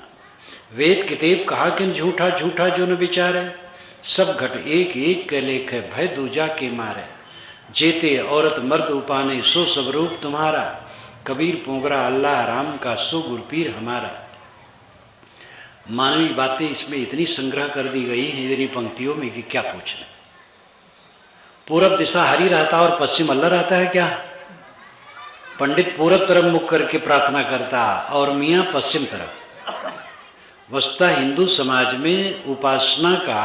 वेद कितेब कहा किन झूठा, झूठा जो न विचारे। सब घट एक एक के लेख है, भय दूजा के मारे। जेते औरत मर्द उपाने, सो सब रूप तुम्हारा। कबीर पोगरा अल्लाह राम का, सो गुरपीर हमारा। मानवीय बातें इसमें इतनी संग्रह कर दी गई हैं इतनी पंक्तियों में कि क्या पूछना। पूरब दिशा हरि रहता और पश्चिम अल्लाह रहता है क्या? पंडित पूरब तरफ मुख करके प्रार्थना करता और मियाँ पश्चिम तरफ। वस्तुतः हिंदू समाज में उपासना का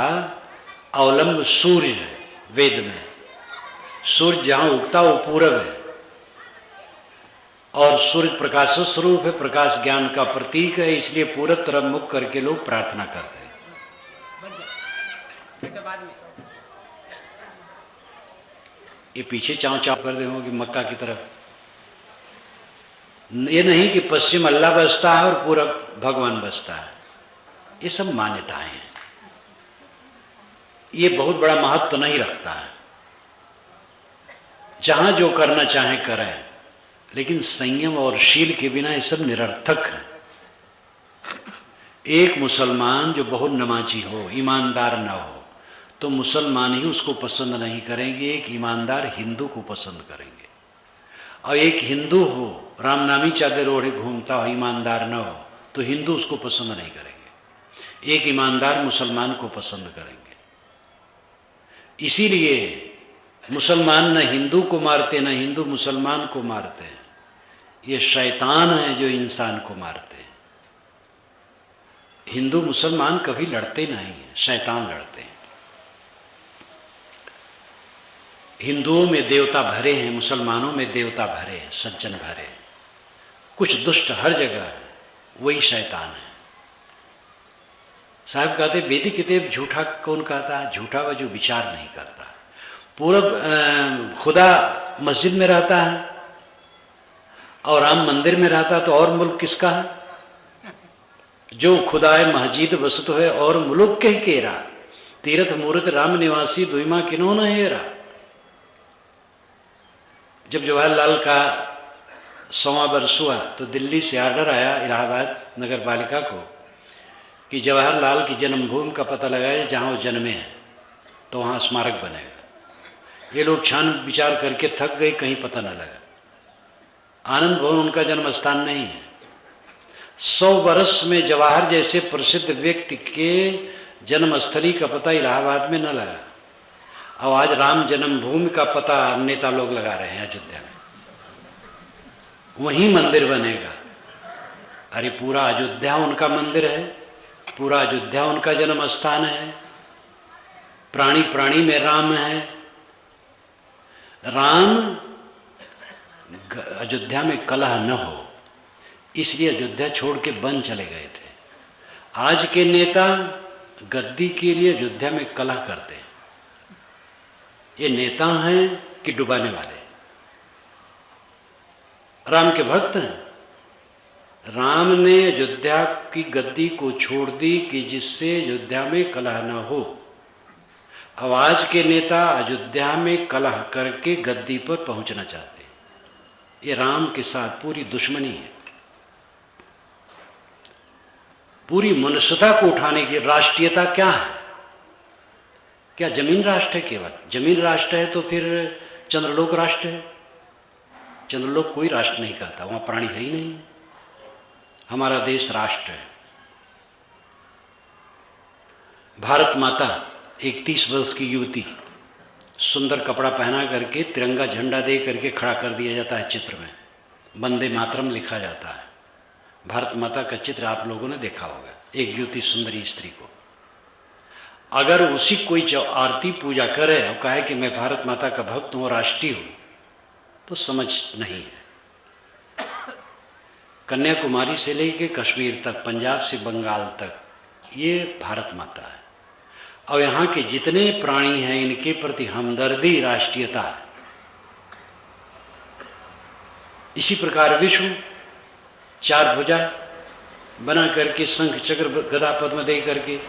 अवलंब सूर्य है। वेद में सूर्य जहाँ उगता वो पूरब है और सूर्य प्रकाश स्वरूप है, प्रकाश ज्ञान का प्रतीक है। इसलिए पूरब तरफ मुख करके लोग प्रार्थना करते हैं। ये पीछे चाव चाव कर देंगे कि मक्का की तरफ। ये नहीं कि पश्चिम अल्लाह बसता है और पूरब भगवान बसता है। ये सब मान्यताएं हैं। ये बहुत बड़ा महत्व तो नहीं रखता है। जहां जो करना चाहें करें, लेकिन संयम और शील के बिना ये सब निरर्थक है। एक मुसलमान जो बहुत नमाजी हो, ईमानदार न हो, तो मुसलमान ही उसको पसंद नहीं करेंगे। एक ईमानदार हिंदू को पसंद करेंगे। और एक हिंदू हो, रामनामी चादर ओढ़े घूमता हो, ईमानदार न हो, तो हिंदू उसको पसंद नहीं करेंगे। एक ईमानदार मुसलमान को पसंद करेंगे। इसीलिए मुसलमान न हिंदू को मारते, न हिंदू मुसलमान को मारते हैं। ये शैतान है जो इंसान को मारते हैं। हिंदू मुसलमान कभी लड़ते नहीं हैं, शैतान लड़ते हैं। हिंदुओं में देवता भरे हैं, मुसलमानों में देवता भरे हैं, सज्जन भरे हैं। कुछ दुष्ट हर जगह है, वही शैतान है। साहब कहते वैदिक किताब झूठा कौन कहता है? झूठा वह जो विचार नहीं करता। पूरब खुदा मस्जिद में रहता है और राम मंदिर में रहता, तो और मुल्क किसका है? जो खुदाए मस्जिद बसत है और मुल्क के केरा। तीर्थ मूर्त राम निवासी दुईमा किन्हों न हेरा। जब जवाहरलाल का 100वां वर्ष हुआ तो दिल्ली से आर्डर आया इलाहाबाद नगर पालिका को कि जवाहरलाल की जन्मभूमि का पता लगाए, जहाँ वो जन्मे हैं तो वहाँ स्मारक बनेगा। ये लोग छान विचार करके थक गए, कहीं पता न लगा। आनंद भवन उनका जन्म स्थान नहीं है। 100 वर्ष में जवाहर जैसे प्रसिद्ध व्यक्ति के जन्मस्थली का पता इलाहाबाद में न लगा। अब आज राम जन्मभूमि का पता नेता लोग लगा रहे हैं अयोध्या में, वहीं मंदिर बनेगा। अरे पूरा अयोध्या उनका मंदिर है, पूरा अयोध्या उनका जन्म स्थान है। प्राणी प्राणी में राम है। राम अयोध्या में कलह न हो इसलिए अयोध्या छोड़ के वन चले गए थे। आज के नेता गद्दी के लिए अयोध्या में कलह करते हैं। ये नेता हैं कि डुबाने वाले? राम के भक्त हैं। राम ने अयोध्या की गद्दी को छोड़ दी कि जिससे अयोध्या में कलह न हो। अब आज के नेता अयोध्या में कलह करके गद्दी पर पहुंचना चाहते हैं। ये राम के साथ पूरी दुश्मनी है। पूरी मनुष्यता को उठाने की राष्ट्रीयता क्या है? क्या जमीन राष्ट्र है? केवल जमीन राष्ट्र है तो फिर चंद्रलोक राष्ट्र है। चंद्रलोक कोई राष्ट्र नहीं कहता, वहां प्राणी है ही नहीं। हमारा देश राष्ट्र है। भारत माता 31 वर्ष की युवती, सुंदर कपड़ा पहना करके तिरंगा झंडा दे करके खड़ा कर दिया जाता है चित्र में, वंदे मातरम लिखा जाता है। भारत माता का चित्र आप लोगों ने देखा होगा। एक युवती सुंदरी स्त्री को अगर उसी कोई आरती पूजा करे और कहे कि मैं भारत माता का भक्त हूँ और राष्ट्रीय हूँ तो समझ नहीं है। कन्याकुमारी से लेकर कश्मीर तक, पंजाब से बंगाल तक ये भारत माता है। और यहाँ के जितने प्राणी हैं इनके प्रति हमदर्दी राष्ट्रीयता है। इसी प्रकार विष्णु 4 भुजा बना करके शंख चक्र गदा पद्म दे करके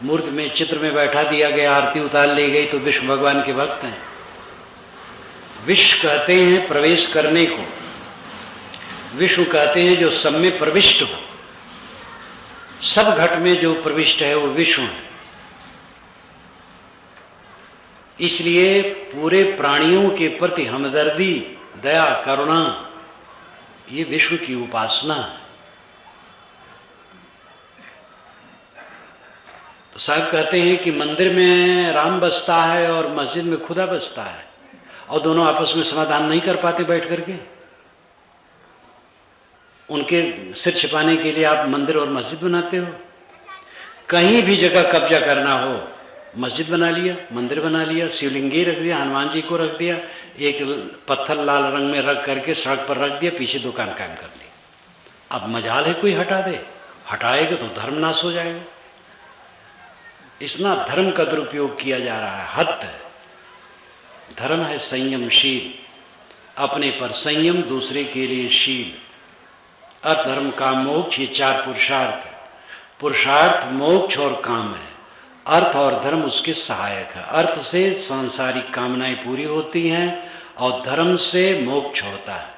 मूर्ति में चित्र में बैठा दिया गया, आरती उतार ली गई तो विष्णु भगवान के भक्त हैं। विश्व कहते हैं प्रवेश करने को, विष्णु कहते हैं जो सब में प्रविष्ट हो। सब घट में जो प्रविष्ट है वो विष्णु है। इसलिए पूरे प्राणियों के प्रति हमदर्दी, दया, करुणा ये विष्णु की उपासना है। तो साहब कहते हैं कि मंदिर में राम बसता है और मस्जिद में खुदा बसता है और दोनों आपस में समाधान नहीं कर पाते बैठ करके। उनके सिर छिपाने के लिए आप मंदिर और मस्जिद बनाते हो। कहीं भी जगह कब्जा करना हो, मस्जिद बना लिया, मंदिर बना लिया, शिवलिंगी रख दिया, हनुमान जी को रख दिया, एक पत्थर लाल रंग में रख करके सड़क पर रख दिया, पीछे दुकान कायम कर ली। अब मजाल है कोई हटा दे? हटाएगा तो धर्म नाश हो जाएगा। इतना धर्म का दुरुपयोग किया जा रहा है, हद है। धर्म है संयमशील, अपने पर संयम, दूसरे के लिए शील। अर्थ धर्म काम मोक्ष, ये 4 पुरुषार्थ है। पुरुषार्थ मोक्ष और काम है। अर्थ और धर्म उसके सहायक है। अर्थ से सांसारिक कामनाएं पूरी होती हैं और धर्म से मोक्ष होता है।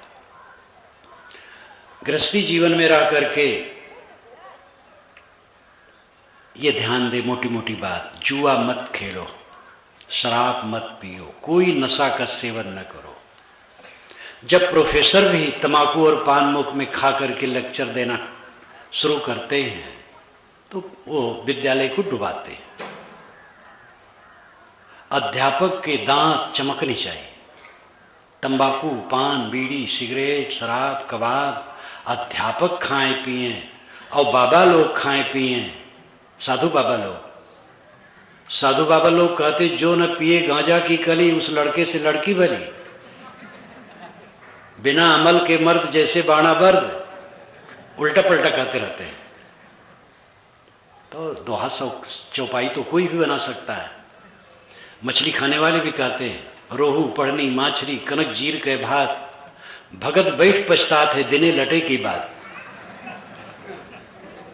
गृहस्थी जीवन में रह करके ये ध्यान दे, मोटी मोटी बात, जुआ मत खेलो, शराब मत पियो, कोई नशा का सेवन न करो। जब प्रोफेसर भी तंबाकू और पान मुख में खा करके लेक्चर देना शुरू करते हैं तो वो विद्यालय को डुबाते हैं। अध्यापक के दांत चमकने चाहिए। तंबाकू, पान, बीड़ी, सिगरेट, शराब, कबाब अध्यापक खाएं पिएं और बाबा लोग खाएं पिएं, साधु बाबा लोग। साधु बाबा लोग कहते जो न पिए गांजा की कली उस लड़के से लड़की भली। बिना अमल के मर्द जैसे बाणा बर्द, उल्टा पलटा कहते रहते हैं। तो दोहा चौपाई तो कोई भी बना सकता है। मछली खाने वाले भी कहते हैं रोहू, पढ़नी, माछली, कनक जीर के भात, भगत बैठ पछतात है दिने लटे की बात।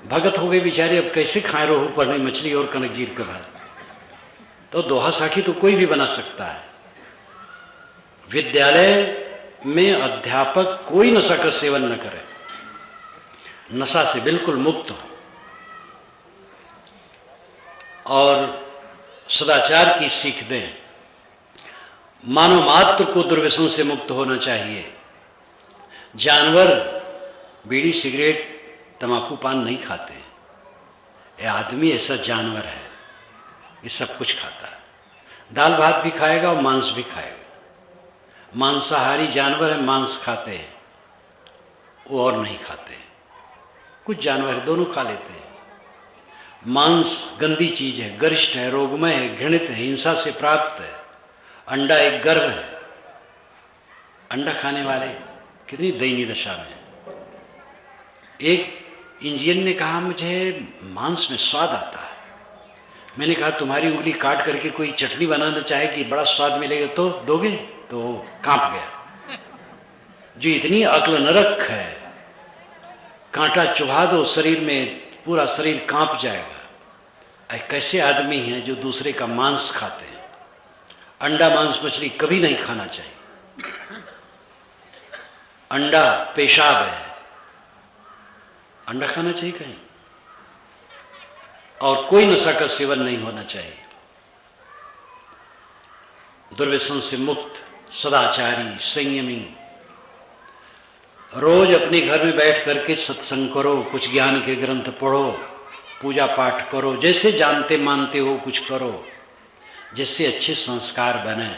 भगत हो गए बेचारे, अब कैसे खाएं रोहू, पढ़नी, मछली और कनक जीर के भात। तो दोहा साखी तो कोई भी बना सकता है। विद्यालय में अध्यापक कोई नशा का सेवन न करे, नशा से बिल्कुल मुक्त हो और सदाचार की सीख दें। मानव मात्र को दुर्व्यसन से मुक्त होना चाहिए। जानवर बीड़ी सिगरेट तंबाकू पान नहीं खाते, ये आदमी ऐसा जानवर है, ये सब कुछ खाता है। दाल भात भी खाएगा और मांस भी खाएगा। मांसाहारी जानवर है, मांस खाते हैं, वो और नहीं खाते। कुछ जानवर दोनों खा लेते हैं। मांस गंदी चीज है, गरिष्ठ है, रोगमय है, घृणित है, हिंसा से प्राप्त है। अंडा एक गर्व है। अंडा खाने वाले कितनी दयनीय दशा में। एक इंजीनियर ने कहा मुझे मांस में स्वाद आता है। मैंने कहा तुम्हारी उंगली काट करके कोई चटनी बनाना चाहे कि बड़ा स्वाद मिलेगा तो दोगे? तो कांप गया। जो इतनी अक्ल नरक है, कांटा चुभा दो शरीर में, पूरा शरीर कांप जाएगा। कैसे आदमी हैं जो दूसरे का मांस खाते हैं। अंडा मांस मछली कभी नहीं खाना चाहिए। अंडा पेशाब है, अंडा खाना चाहिए कहीं। और कोई नशा का सेवन नहीं होना चाहिए। दुर्व्यसन से मुक्त, सदाचारी, संयमी। रोज अपने घर में बैठ करके सत्संग करो, कुछ ज्ञान के ग्रंथ पढ़ो, पूजा पाठ करो, जैसे जानते मानते हो कुछ करो, जिससे अच्छे संस्कार बने।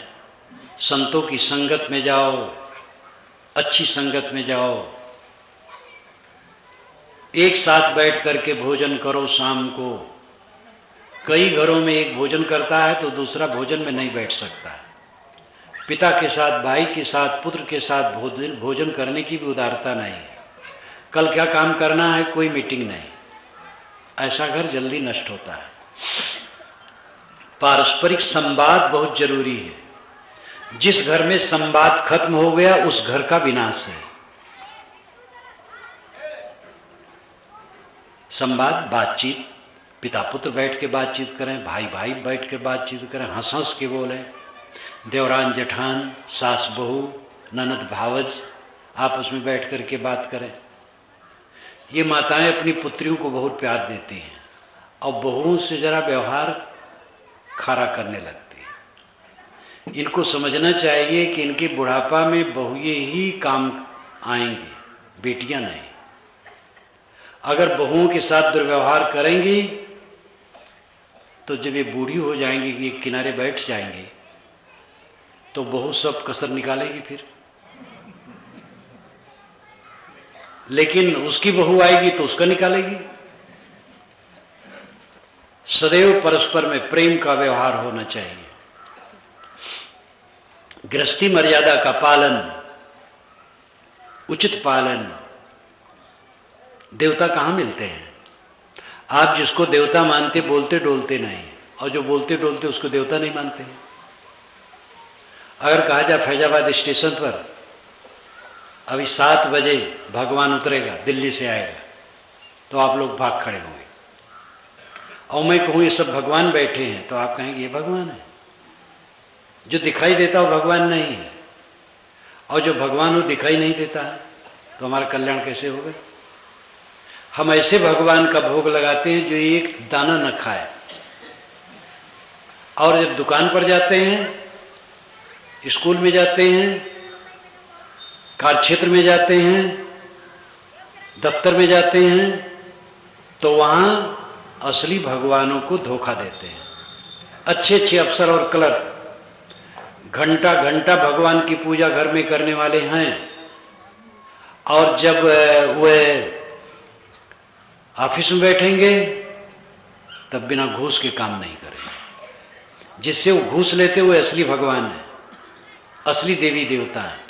संतों की संगत में जाओ, अच्छी संगत में जाओ। एक साथ बैठ करके भोजन करो शाम को। कई घरों में एक भोजन करता है तो दूसरा भोजन में नहीं बैठ सकता। पिता के साथ, भाई के साथ, पुत्र के साथ भोजन करने की भी उदारता नहीं है। कल क्या काम करना है, कोई मीटिंग नहीं। ऐसा घर जल्दी नष्ट होता है। पारस्परिक संवाद बहुत जरूरी है। जिस घर में संवाद खत्म हो गया उस घर का विनाश है। संवाद, बातचीत, पिता पुत्र बैठ के बातचीत करें, भाई भाई बैठ के बातचीत करें, हंस हंस के बोलें। देवरान जेठान, सास बहू, ननद भावज आपस में बैठ कर के बात करें। ये माताएं अपनी पुत्रियों को बहुत प्यार देती हैं और बहुओं से जरा व्यवहार खारा करने लगती हैं। इनको समझना चाहिए कि इनके बुढ़ापा में बहुएं ही काम आएंगी, बेटियां नहीं। अगर बहुओं के साथ दुर्व्यवहार करेंगी तो जब ये बूढ़ी हो जाएंगी, ये किनारे बैठ जाएंगी, तो बहू सब कसर निकालेगी फिर। लेकिन उसकी बहू आएगी तो उसका निकालेगी। सदैव परस्पर में प्रेम का व्यवहार होना चाहिए। गृहस्थी मर्यादा का पालन, उचित पालन। देवता कहाँ मिलते हैं? आप जिसको देवता मानते बोलते डोलते नहीं, और जो बोलते डोलते उसको देवता नहीं मानते। अगर कहा जाए फैजाबाद स्टेशन पर अभी 7 बजे भगवान उतरेगा, दिल्ली से आएगा, तो आप लोग भाग खड़े होंगे। और मैं कहूँ ये सब भगवान बैठे हैं, तो आप कहेंगे ये भगवान है। जो दिखाई देता हो भगवान नहीं है, और जो भगवान हो दिखाई नहीं देता है, तो हमारा कल्याण कैसे होगा? हम ऐसे भगवान का भोग लगाते हैं जो एक दाना न खाए। और जब दुकान पर जाते हैं, स्कूल में जाते हैं, कार्य क्षेत्र में जाते हैं, दफ्तर में जाते हैं, तो वहाँ असली भगवानों को धोखा देते हैं। अच्छे अच्छे अफसर और क्लर्क घंटा घंटा भगवान की पूजा घर में करने वाले हैं, और जब वे ऑफिस में बैठेंगे तब बिना घूस के काम नहीं करेंगे। जिससे वो घूस लेते हुए असली भगवान है, असली देवी देवता है।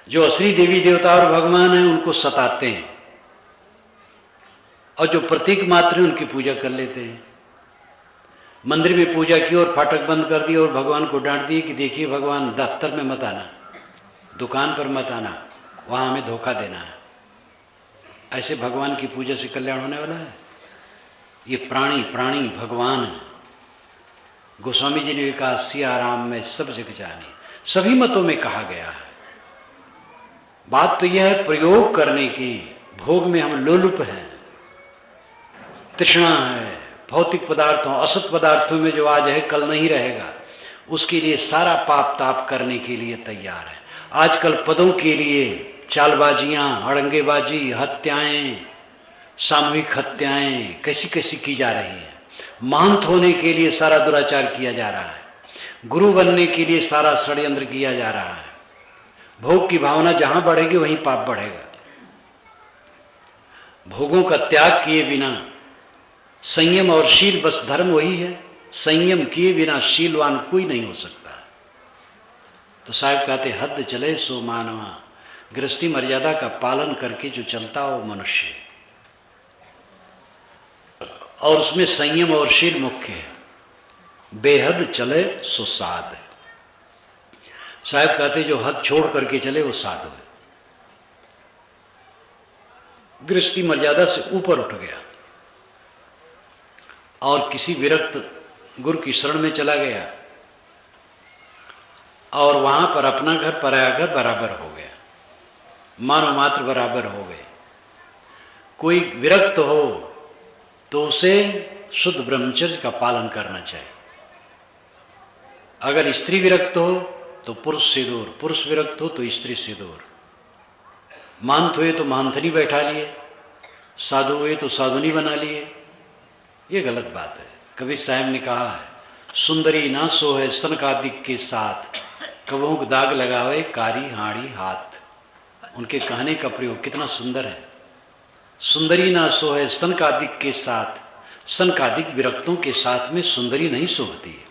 जो असली देवी देवता और भगवान है उनको सताते हैं, और जो प्रतीक मात्र है उनकी पूजा कर लेते हैं। मंदिर में पूजा की और फाटक बंद कर दिए और भगवान को डांट दिए कि देखिए भगवान, दफ्तर में मत आना, दुकान पर मत आना, वहाँ हमें धोखा देना है। ऐसे भगवान की पूजा से कल्याण होने वाला है? ये प्राणी प्राणी भगवान है। गोस्वामी जी ने भी कहा सिया राम में सब जग जानी, सभी मतों में कहा गया है। बात तो यह है प्रयोग करने की। भोग में हम लोलुप हैं, तृष्णा है, भौतिक पदार्थों असत पदार्थों में जो आज है कल नहीं रहेगा, उसके लिए सारा पाप ताप करने के लिए तैयार है। आजकल पदों के लिए चालबाजियां, अड़ंगेबाजी, हत्याएं, सामूहिक हत्याएं कैसी कैसी की जा रही हैं। महंत होने के लिए सारा दुराचार किया जा रहा है, गुरु बनने के लिए सारा षड्यंत्र किया जा रहा है। भोग की भावना जहां बढ़ेगी वहीं पाप बढ़ेगा। भोगों का त्याग किए बिना संयम और शील, बस धर्म वही है, संयम किए बिना शीलवान कोई नहीं हो सकता। तो साहब कहते हद चले सो मानवा, गृहस्थी मर्यादा का पालन करके जो चलता हो मनुष्य, और उसमें संयम और शील मुख्य है। बेहद चले सो साध। साहब कहते जो हद छोड़ करके चले वो साधु है, गृहस्थी मर्यादा से ऊपर उठ गया और किसी विरक्त गुरु की शरण में चला गया और वहां पर अपना घर पराया घर बराबर हो गया, मानव मात्र बराबर हो गए। कोई विरक्त हो तो उसे शुद्ध ब्रह्मचर्य का पालन करना चाहिए। अगर स्त्री विरक्त हो तो पुरुष से दूर, पुरुष विरक्त हो तो स्त्री से दूर। महंत हुए तो महंतनी बैठा लिए, साधु हुए तो साधुनी बना लिए, ये गलत बात है। कबीर साहब ने कहा है सुंदरी ना सो है सनकादिक के साथ, कबों दाग लगावे कारी हाड़ी हाथ। उनके कहने का प्रयोग कितना सुंदर है। सुंदरी ना सो है सनकादिक के साथ, सनकादिक विरक्तों के साथ में सुंदरी नहीं सोती है।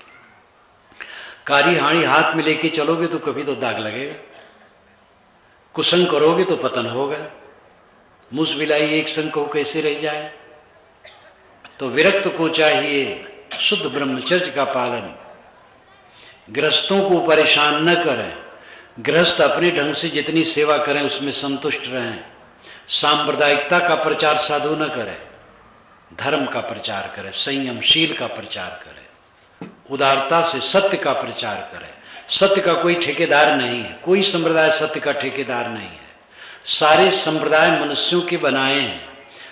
कारी हाड़ी हाथ में लेके चलोगे तो कभी तो दाग लगेगा, कुसंग करोगे तो पतन होगा। मूस बिलाई एक संग को कैसे रह जाए। तो विरक्त को चाहिए शुद्ध ब्रह्मचर्य का पालन, गृहस्थों को परेशान न करें। गृहस्थ अपने ढंग से जितनी सेवा करें उसमें संतुष्ट रहें। सांप्रदायिकता का प्रचार साधु न करें, धर्म का प्रचार करें, संयमशील का प्रचार करें, उदारता से सत्य का प्रचार करें। सत्य का कोई ठेकेदार नहीं है, कोई संप्रदाय सत्य का ठेकेदार नहीं है। सारे संप्रदाय मनुष्यों के बनाए हैं,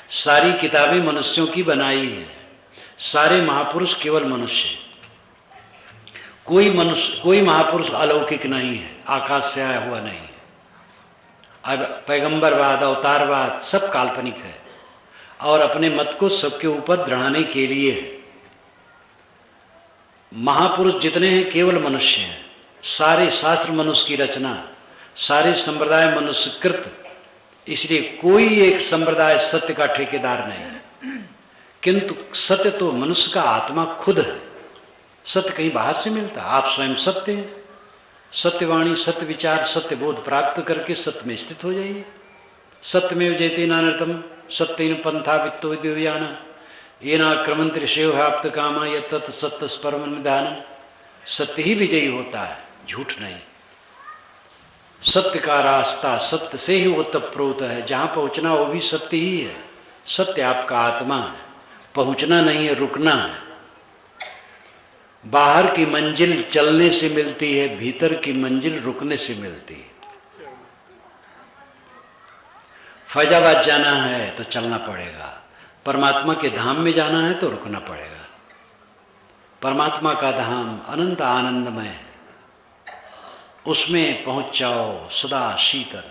सारी किताबें मनुष्यों की बनाई हैं, सारे महापुरुष केवल मनुष्य। कोई महापुरुष अलौकिक नहीं है, आकाश से आया हुआ नहीं है। अब पैगंबरवाद, अवतारवाद सब काल्पनिक है और अपने मत को सबके ऊपर दृढ़ाने के लिए महापुरुष जितने हैं केवल मनुष्य हैं। सारे शास्त्र मनुष्य की रचना, सारे संप्रदाय मनुष्यकृत, इसलिए कोई एक संप्रदाय सत्य का ठेकेदार नहीं है। किंतु सत्य तो मनुष्य का आत्मा खुद है। सत्य कहीं बाहर से मिलता, आप स्वयं सत्य हैं। सत्यवाणी, सत्य विचार, सत्य बोध प्राप्त करके सत्य में स्थित हो जाइए। सत्यमेव जयते नानृतम सत्येन पंथा वित्तो दिव्याना येना क्रमंत्र शेव व्याप्त कामा ये तत् सत्य स्परम निधानम। सत्य ही विजयी होता है, झूठ नहीं। सत्य का रास्ता सत्य से ही ओतप्रोत है, जहाँ पहुँचना वो भी सत्य ही है। सत्य आपका आत्मा है, पहुँचना नहीं है, रुकना है। बाहर की मंजिल चलने से मिलती है, भीतर की मंजिल रुकने से मिलती है। फैजाबाद जाना है तो चलना पड़ेगा, परमात्मा के धाम में जाना है तो रुकना पड़ेगा। परमात्मा का धाम अनंत आनंदमय है, उसमें पहुंच जाओ सदा शीतल,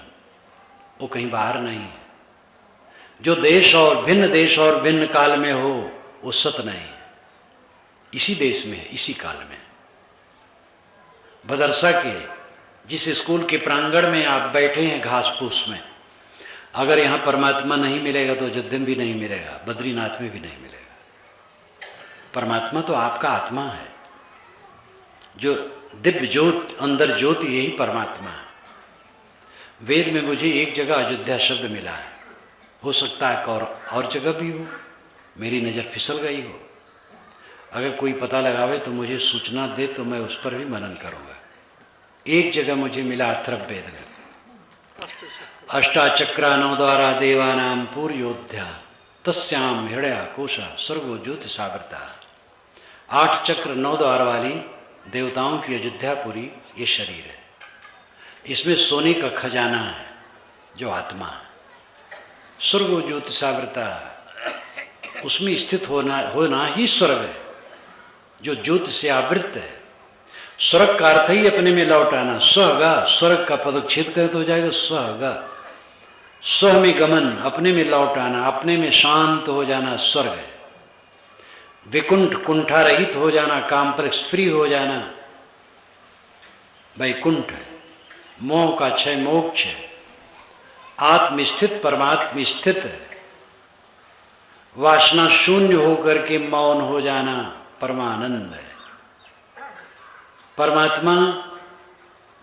वो कहीं बाहर नहीं है। जो देश और भिन्न काल में हो वो सत नहीं है, इसी देश में है, इसी काल में। बदरसा के जिस स्कूल के प्रांगण में आप बैठे हैं घास फूस में, अगर यहाँ परमात्मा नहीं मिलेगा तो अयोध्या भी नहीं मिलेगा, बद्रीनाथ में भी नहीं मिलेगा। परमात्मा तो आपका आत्मा है, जो दिव्य ज्योत, अंदर ज्योति, यही परमात्मा है। वेद में मुझे एक जगह अयोध्या शब्द मिला है, हो सकता है और जगह भी हो, मेरी नज़र फिसल गई हो। अगर कोई पता लगावे तो मुझे सूचना दे तो मैं उस पर भी मनन करूँगा। एक जगह मुझे मिला अथर्ववेद में, अष्टाचक्रा नौ द्वारा देवानाम पूर्योध्या तस्याम हृदया कोशा स्वर्गो ज्योति सावरता। 8 चक्र 9 द्वार वाली देवताओं की अयोध्यापुरी ये शरीर है। इसमें सोने का खजाना है जो आत्मा है। स्वर्ग ज्योतिषावृता, उसमें स्थित होना ही स्वर्ग है जो ज्योति से आवृत है। स्वर्ग का अर्थ ही अपने में लौट आना। स्वगा, स्वर्ग का पदच्छेद करें तो हो जाएगा स्वगा। स्व में गमन, अपने में लौट आना, अपने में शांत हो जाना स्वर्ग है। विकुंठ, कुंठा रहित हो जाना, काम पर फ्री हो जाना वैकुंठ है। मोह का क्षय मोक्ष है। आत्मस्थित परमात्म स्थित है। वासना शून्य होकर के मौन हो जाना परमानंद है। परमात्मा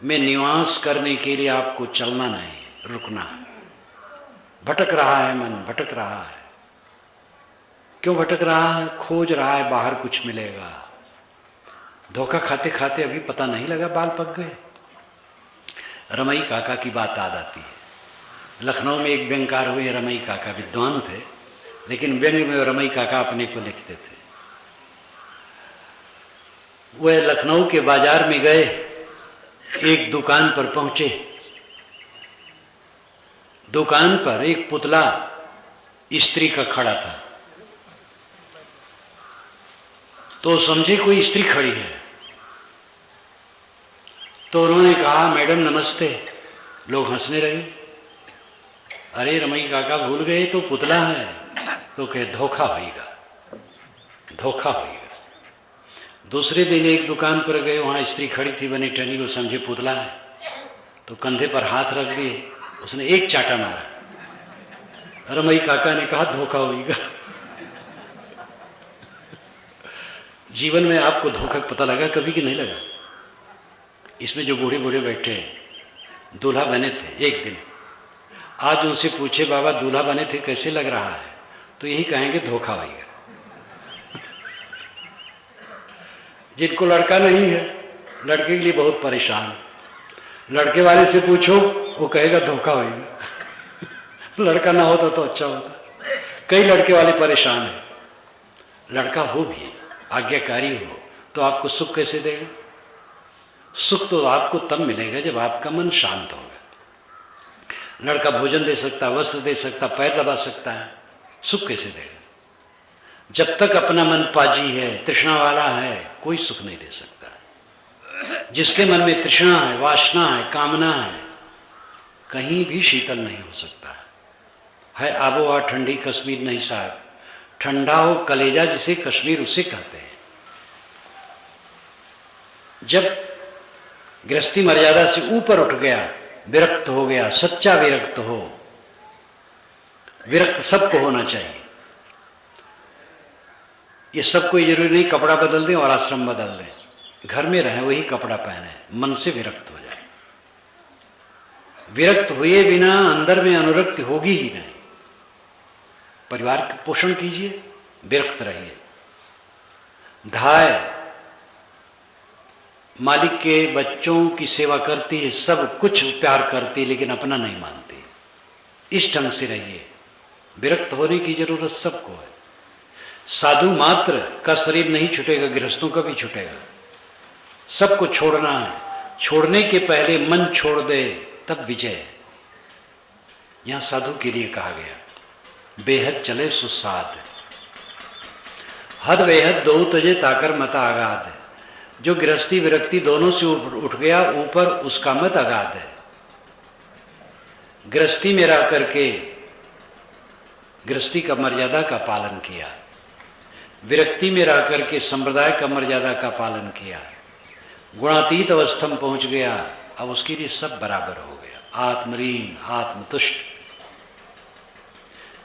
में निवास करने के लिए आपको चलना नहीं, रुकना है। भटक रहा है मन, भटक रहा है। क्यों भटक रहा है? खोज रहा है बाहर कुछ मिलेगा। धोखा खाते खाते अभी पता नहीं लगा बाल पक गए। रमई काका की बात याद आती है। लखनऊ में एक व्यंगकार हुए रमई काका, विद्वान थे, लेकिन व्यंग में रमई काका अपने को लिखते थे। वह लखनऊ के बाजार में गए, एक दुकान पर पहुंचे। दुकान पर एक पुतला स्त्री का खड़ा था, तो समझे कोई स्त्री खड़ी है। तो उन्होंने कहा मैडम नमस्ते। लोग हंसने लगे। अरे रमई काका भूल गए तो पुतला है। तो कहे धोखा होगा, धोखा होगा। दूसरे दिन एक दुकान पर गए, वहाँ स्त्री खड़ी थी बनी टनी, वो समझे पुतला है, तो कंधे पर हाथ रख दिए। उसने एक चाटा मारा। रमई काका ने कहा धोखा होगा। जीवन में आपको धोखा पता लगा कभी कि नहीं लगा? इसमें जो बूढ़े बूढ़े बैठे हैं, दूल्हा बने थे एक दिन, आज उनसे पूछे बाबा दूल्हा बने थे कैसे लग रहा है, तो यही कहेंगे धोखा होगा। जिनको लड़का नहीं है, लड़के के लिए बहुत परेशान, लड़के वाले से पूछो वो कहेगा धोखा होगा। लड़का ना होता तो अच्छा होता। कई लड़के वाले परेशान हैं। लड़का हो भी, आज्ञाकारी हो, तो आपको सुख कैसे देगा? सुख तो आपको तब मिलेगा जब आपका मन शांत होगा। लड़का भोजन दे सकता, वस्त्र दे सकता, पैर दबा सकता है, सुख कैसे देगा? जब तक अपना मन पाजी है, तृष्णा वाला है, कोई सुख नहीं दे सकता। जिसके मन में तृष्णा है, वासना है, कामना है, कहीं भी शीतल नहीं हो सकता है। आबोहवा ठंडी कश्मीर नहीं साहब, ठंडा हो कलेजा जिसे कश्मीर उसे कहते हैं। जब गृहस्थी मर्यादा से ऊपर उठ गया, विरक्त हो गया, सच्चा विरक्त हो, विरक्त सबको होना चाहिए। ये सब कोई जरूरी नहीं कपड़ा बदल दें और आश्रम बदल दें, घर में रहें वही कपड़ा पहने, मन से विरक्त हो जाए। विरक्त हुए बिना अंदर में अनुरक्ति होगी ही नहीं। परिवार का पोषण कीजिए, विरक्त रहिए। धाय मालिक के बच्चों की सेवा करती है, सब कुछ प्यार करती है, लेकिन अपना नहीं मानती। इस ढंग से रहिए। विरक्त होने की जरूरत सबको है। साधु मात्र का शरीर नहीं छूटेगा, गृहस्थों का भी छूटेगा। सबको छोड़ना है। छोड़ने के पहले मन छोड़ दे तब विजय है। यहां साधु के लिए कहा गया बेहद चले सुसाद, हद बेहद दो तजे ताकर मत आगाद। जो गृहस्थी विरक्ति दोनों से उठ गया ऊपर, उसका मत अगाध है। गृहस्थी में रह करके गृहस्थी का मर्यादा का पालन किया, विरक्ति में रह करके संप्रदाय का मर्यादा का पालन किया, गुणातीत अवस्था में पहुंच गया। अब उसके लिए सब बराबर हो गया। आत्मलीन, आत्मतुष्ट।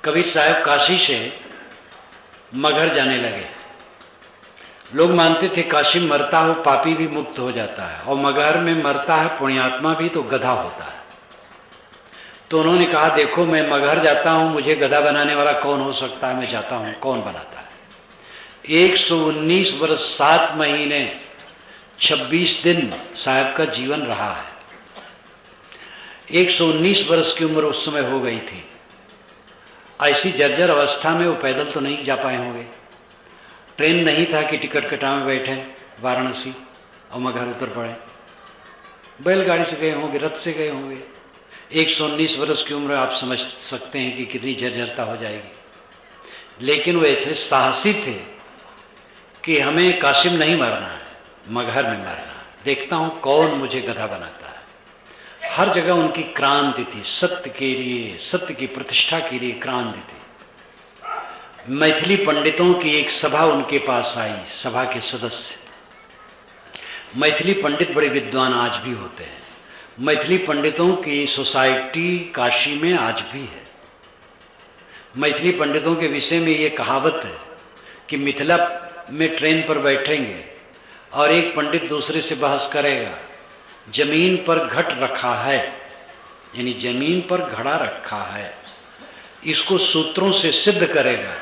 कबीर साहब काशी से मगहर जाने लगे। लोग मानते थे काशी में मरता हो पापी भी मुक्त हो जाता है, और मगहर में मरता है पुण्यात्मा भी तो गधा होता है। तो उन्होंने कहा देखो मैं मगहर जाता हूं, मुझे गधा बनाने वाला कौन हो सकता है? मैं जाता हूं, कौन बनाता है? 119 वर्ष 7 महीने 26 दिन साहब का जीवन रहा है। 119 वर्ष की उम्र उस समय हो गई थी। ऐसी जर्जर अवस्था में वो पैदल तो नहीं जा पाए होंगे। ट्रेन नहीं था कि टिकट कटावे बैठे वाराणसी और मगहर उतर पड़े। बैलगाड़ी से गए होंगे, रथ से गए होंगे। 119 वर्ष की उम्र, आप समझ सकते हैं कि कितनी जर्जरता हो जाएगी। लेकिन वो ऐसे साहसी थे कि हमें कासिम नहीं मरना है, मगहर में मरना है, देखता हूँ कौन मुझे गधा बनाता है। हर जगह उनकी क्रांति थी, सत्य के लिए, सत्य की प्रतिष्ठा के लिए क्रांति थी। मैथिली पंडितों की एक सभा उनके पास आई, सभा के सदस्य। मैथिली पंडित बड़े विद्वान आज भी होते हैं। मैथिली पंडितों की सोसाइटी काशी में आज भी है। मैथिली पंडितों के विषय में ये कहावत है कि मिथिला में ट्रेन पर बैठेंगे और एक पंडित दूसरे से बहस करेगा, जमीन पर घट रखा है, यानी जमीन पर घड़ा रखा है, इसको सूत्रों से सिद्ध करेगा,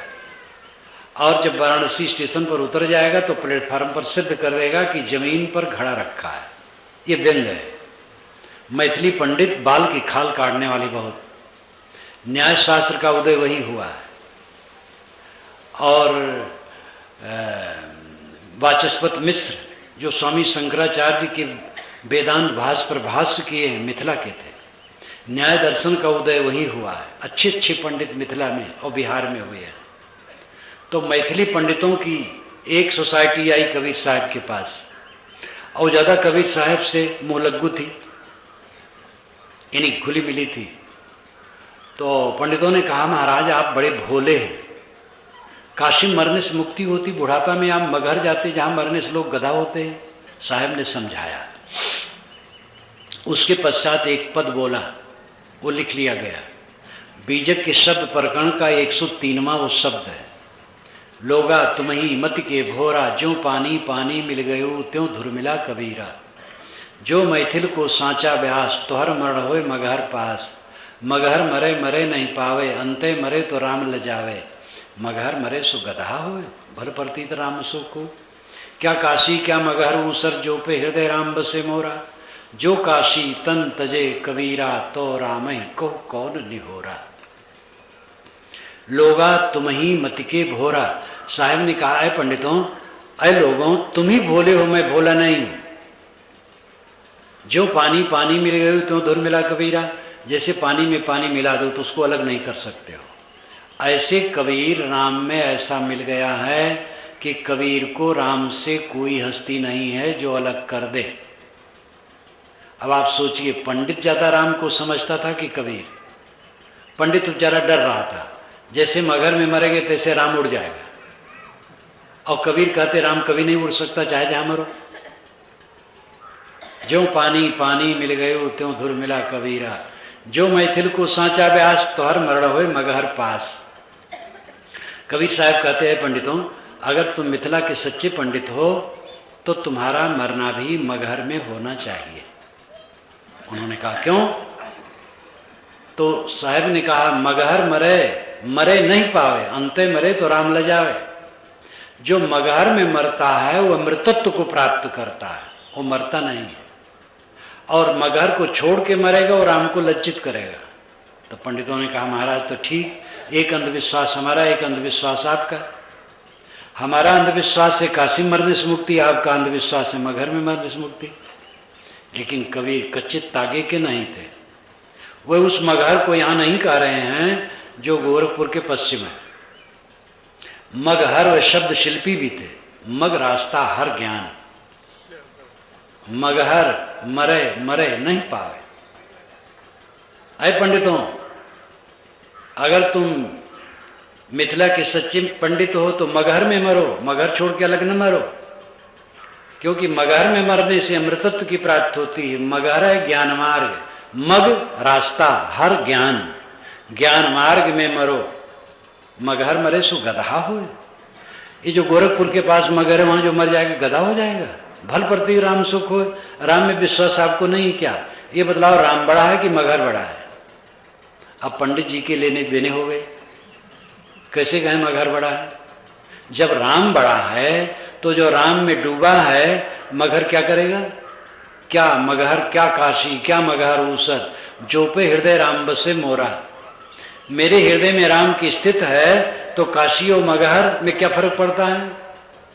और जब वाराणसी स्टेशन पर उतर जाएगा तो प्लेटफार्म पर सिद्ध कर देगा कि जमीन पर घड़ा रखा है। ये व्यंग है। मैथिली पंडित बाल की खाल काटने वाली बहुत। न्याय शास्त्र का उदय वही हुआ है। और वाचस्पत मिश्र जो स्वामी शंकराचार्य के वेदांत भाष्य पर भाष्य किए हैं, मिथिला के थे। न्याय दर्शन का उदय वही हुआ है। अच्छे अच्छे पंडित मिथिला में और बिहार में हुए हैं। तो मैथिली पंडितों की एक सोसाइटी आई कबीर साहब के पास, और ज़्यादा कबीर साहब से मुँहलग्गू थी, यानी खुली मिली थी। तो पंडितों ने कहा, महाराज आप बड़े भोले हैं, काशी मरने से मुक्ति होती, बुढ़ापा में आप मगहर जाते जहाँ मरने से लोग गधा होते हैं। साहब ने समझाया। उसके पश्चात एक पद बोला, वो लिख लिया गया। बीजक के शब्द प्रकरण का 103वां वो शब्द है। लोगा तुम्ही मत के भोरा, ज्यों पानी पानी मिल गयो त्यों धुर मिला कबीरा। जो मैथिल को सांचा व्यास, तोहर मरण होए मगहर पास। मगहर मरे मरे नहीं पावे, अंते मरे तो राम लजावे। मगहर मरे सो गधा होए, भल प्रतीत राम सो को। क्या काशी क्या मगहर ऊसर, जो पे हृदय राम बसे मोरा। जो काशी तन तजे कबीरा, तो राम को कौन निहोरा। लोगा तुम ही मत के भोरा। साहब ने कहा है पंडितों, अरे लोगों तुम ही भोले हो, मैं भोला नहीं। जो पानी पानी मिल गए तो धुर मिला कबीरा। जैसे पानी में पानी मिला दो तो उसको अलग नहीं कर सकते हो, ऐसे कबीर राम में ऐसा मिल गया है कि कबीर को राम से कोई हस्ती नहीं है जो अलग कर दे। अब आप सोचिए, पंडित ज़्यादा राम को समझता था कि कबीर? पंडित बेचारा डर रहा था, जैसे मगहर में मरेंगे तैसे राम उड़ जाएगा, और कबीर कहते राम कभी नहीं उड़ सकता चाहे जहाँ मरो। जो पानी पानी मिल गयो त्यों धुर मिला कबीरा। जो मैथिल को सांचा व्यास, तोहर मरण होए मगहर पास। कबीर साहब कहते हैं पंडितों, अगर तुम मिथिला के सच्चे पंडित हो तो तुम्हारा मरना भी मगहर में होना चाहिए। उन्होंने कहा क्यों? तो साहब ने कहा, मगहर मरे मरे नहीं पावे, अंते मरे तो राम ल जावे। जो मगहर में मरता है वो अमृतत्व को प्राप्त करता है, वो मरता नहीं है। और मगहर को छोड़ के मरेगा और राम को लज्जित करेगा। तो पंडितों ने कहा, महाराज तो ठीक, एक अंधविश्वास हमारा, एक अंधविश्वास आपका। हमारा अंधविश्वास है काशी मरने से मुक्ति, आपका अंधविश्वास है मगहर में मरने से मुक्ति। लेकिन कबीर कच्चे तागे के नहीं थे। वे उस मगहर को यहाँ नहीं कह रहे हैं जो गोरखपुर के पश्चिम है। मगहर वे शब्द शिल्पी भी थे। मग रास्ता हर ज्ञान, मगहर मरे मरे नहीं पावे। अय पंडितों, अगर तुम मिथिला के सच्चे पंडित हो तो मगहर में मरो, मगहर छोड़ के अलग न मरो, क्योंकि मगहर में मरने से अमृतत्व की प्राप्ति होती है। मगहर है ज्ञान मार्ग, मग रास्ता हर ज्ञान, ज्ञान मार्ग में मरो। मगहर मरे सो गधा हो। ये जो गोरखपुर के पास मगहर है वहाँ जो मर जाएगा गधा हो जाएगा। भल प्रति राम सुख हो। राम में विश्वास आपको नहीं क्या? ये बदलाव राम बड़ा है कि मगहर बड़ा है? अब पंडित जी के लेने देने हो गए। कैसे कहें मगहर बड़ा है? जब राम बड़ा है तो जो राम में डूबा है मगहर क्या करेगा? क्या मगहर, क्या काशी, क्या मगहर ऊसर, जो पे हृदय राम बसे मोरा। मेरे हृदय में राम की स्थित है तो काशी और मगहर में क्या फर्क पड़ता है?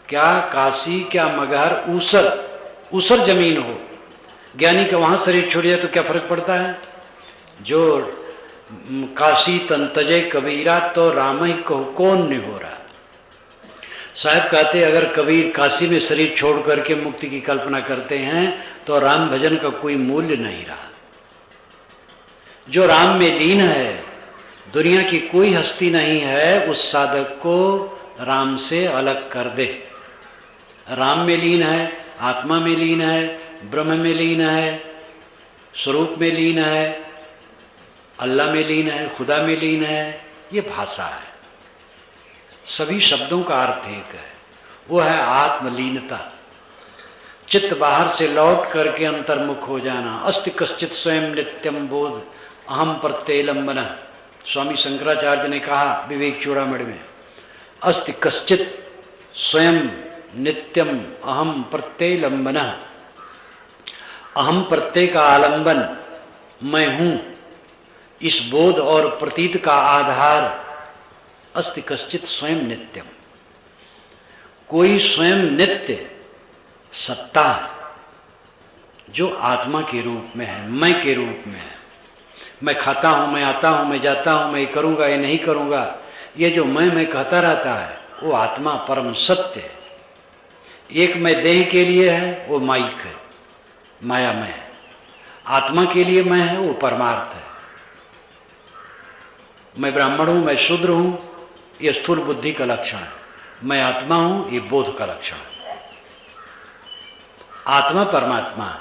क्या काशी, क्या मगहर, ऊसर, ऊसर जमीन हो, ज्ञानी का वहाँ शरीर छोड़ जाए तो क्या फर्क पड़ता है। जो काशी तन तजय कबीरा तो राम ही कौन नहीं हो रहा। साहब कहते अगर कबीर काशी में शरीर छोड़ करके मुक्ति की कल्पना करते हैं तो राम भजन का कोई मूल्य नहीं रहा। जो राम में लीन है, दुनिया की कोई हस्ती नहीं है, उस साधक को राम से अलग कर दे। राम में लीन है, आत्मा में लीन है, ब्रह्म में लीन है, स्वरूप में लीन है, अल्लाह में लीन है, खुदा में लीन है, ये भाषा है। सभी शब्दों का अर्थ एक है, वो है आत्मलीनता। चित्त बाहर से लौट करके अंतर्मुख हो जाना। अस्ति कश्चित स्वयं नित्यम बोध अहम प्रत्यलंबन। स्वामी शंकराचार्य ने कहा विवेक चूड़ामणि में, अस्ति कश्चित स्वयं नित्यम अहम प्रत्यलंबन। अहम प्रत्यय का आलंबन मैं हूँ, इस बोध और प्रतीत का आधार अस्ति कश्चित स्वयं नित्यम। कोई स्वयं नित्य सत्ता है जो आत्मा के रूप में है, मैं के रूप में है। मैं खाता हूँ, मैं आता हूँ, मैं जाता हूँ, मैं ये करूँगा, ये नहीं करूँगा, ये जो मैं कहता रहता है वो आत्मा परम सत्य है। एक मैं देह के लिए है वो माइक है, मायामय है। आत्मा के लिए मैं है वो परमार्थ है। मैं ब्राह्मण हूँ, मैं शूद्र हूँ, ये स्थूल बुद्धि का लक्षण है। मैं आत्मा हूँ, ये बोध का लक्षण है। आत्मा परमात्मा है।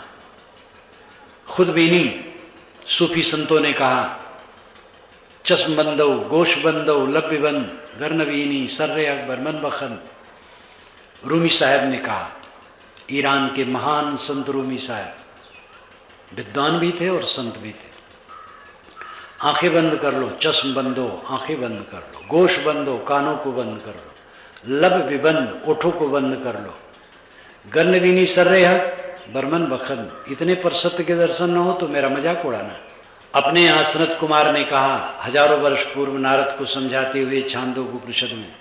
खुदबीनी सूफी संतों ने कहा, चश्म बंदो गोश बंदो लब्य बंद गर्नवीनी सर्रे अकबर मन बखंद। रूमी साहब ने कहा, ईरान के महान संत रूमी साहब, विद्वान भी थे और संत भी थे। आंखें बंद कर लो, चश्म बंदो, आंखें बंद कर लो, गोश बंदो, कानों को बंद कर लो, लब विबंद, ओठों को बंद कर लो, गर्नवीनी सर्रे हक बर्मन बखंद। इतने पर सत्य के दर्शन न हो तो मेरा मजाक उड़ाना। अपने यहाँ सनत कुमार ने कहा, हजारों वर्ष पूर्व नारद को समझाते हुए छांदोग्योपनिषद में,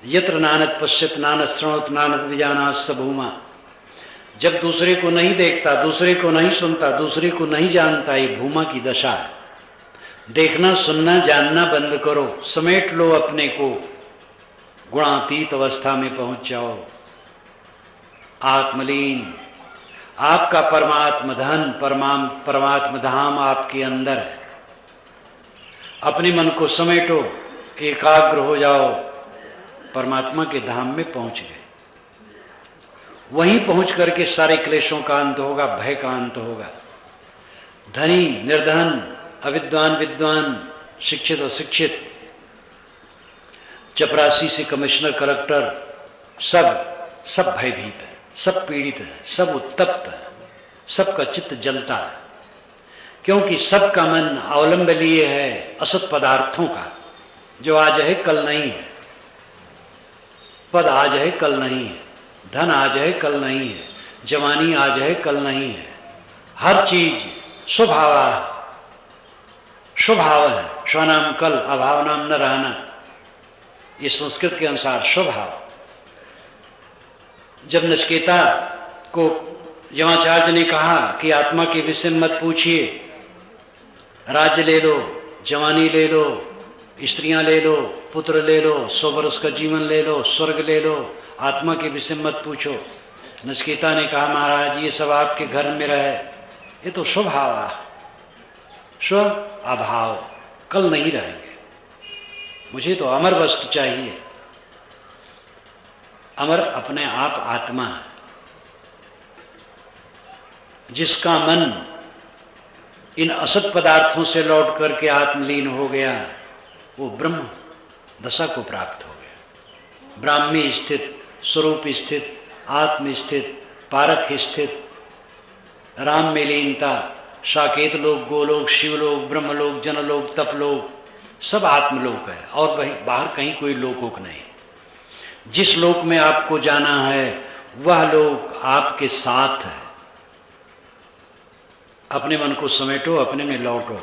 यत्र नानद पश्यत नानद श्रवत नानद विजानात स भूमा। जब दूसरे को नहीं देखता, दूसरे को नहीं सुनता, दूसरे को नहीं जानता, ये भूमा की दशा है। देखना सुनना जानना बंद करो, समेट लो अपने को, गुणातीत अवस्था में पहुंच जाओ। आत्मलीन, आपका परमात्म धन, परमात्म धाम आपके अंदर है। अपने मन को समेटो, एकाग्र हो जाओ, परमात्मा के धाम में पहुंच गए। वहीं पहुंच करके सारे क्लेशों का अंत होगा, भय का अंत होगा। धनी निर्धन, अविद्वान विद्वान, शिक्षित अशिक्षित, चपरासी से कमिश्नर कलेक्टर, सब भयभीत है, सब पीड़ित है, सब उत्तप्त है, सबका चित्त जलता है। क्योंकि सबका मन अवलंब लिए है असत पदार्थों का, जो आज है कल नहीं है। पद आज है कल नहीं है, धन आज है कल नहीं है, जवानी आज है कल नहीं है। हर चीज स्वभाव है। स्वनाम कल अभाव नाम न रहना, ये संस्कृत के अनुसार स्वभाव। जब नचिकेता को यमाचार्य ने कहा कि आत्मा के विषय में मत पूछिए, राज्य ले लो, जवानी ले लो, स्त्रियां ले लो, पुत्र ले लो, 100 वर्ष का जीवन ले लो, स्वर्ग ले लो, आत्मा के विषय में मत पूछो। नचिकेता ने कहा, महाराज ये सब आपके घर में रहे, ये तो स्वभाव है, स्व अभाव, कल नहीं रहेंगे। मुझे तो अमर वस्तु चाहिए। अमर अपने आप आत्मा है। जिसका मन इन असत पदार्थों से लौट करके आत्मलीन हो गया, वो ब्रह्म दशा को प्राप्त हो गया। ब्राह्मी स्थित, स्वरूप स्थित, आत्म स्थित, पारख स्थित, राम में लीनता, साकेत लोक, गोलोक, शिवलोक, ब्रह्मलोक, जनलोक, तपलोक, सब आत्मलोक है और बाहर कहीं कोई लोकोक नहीं। जिस लोक में आपको जाना है वह लोक आपके साथ है। अपने मन को समेटो, अपने में लौटो।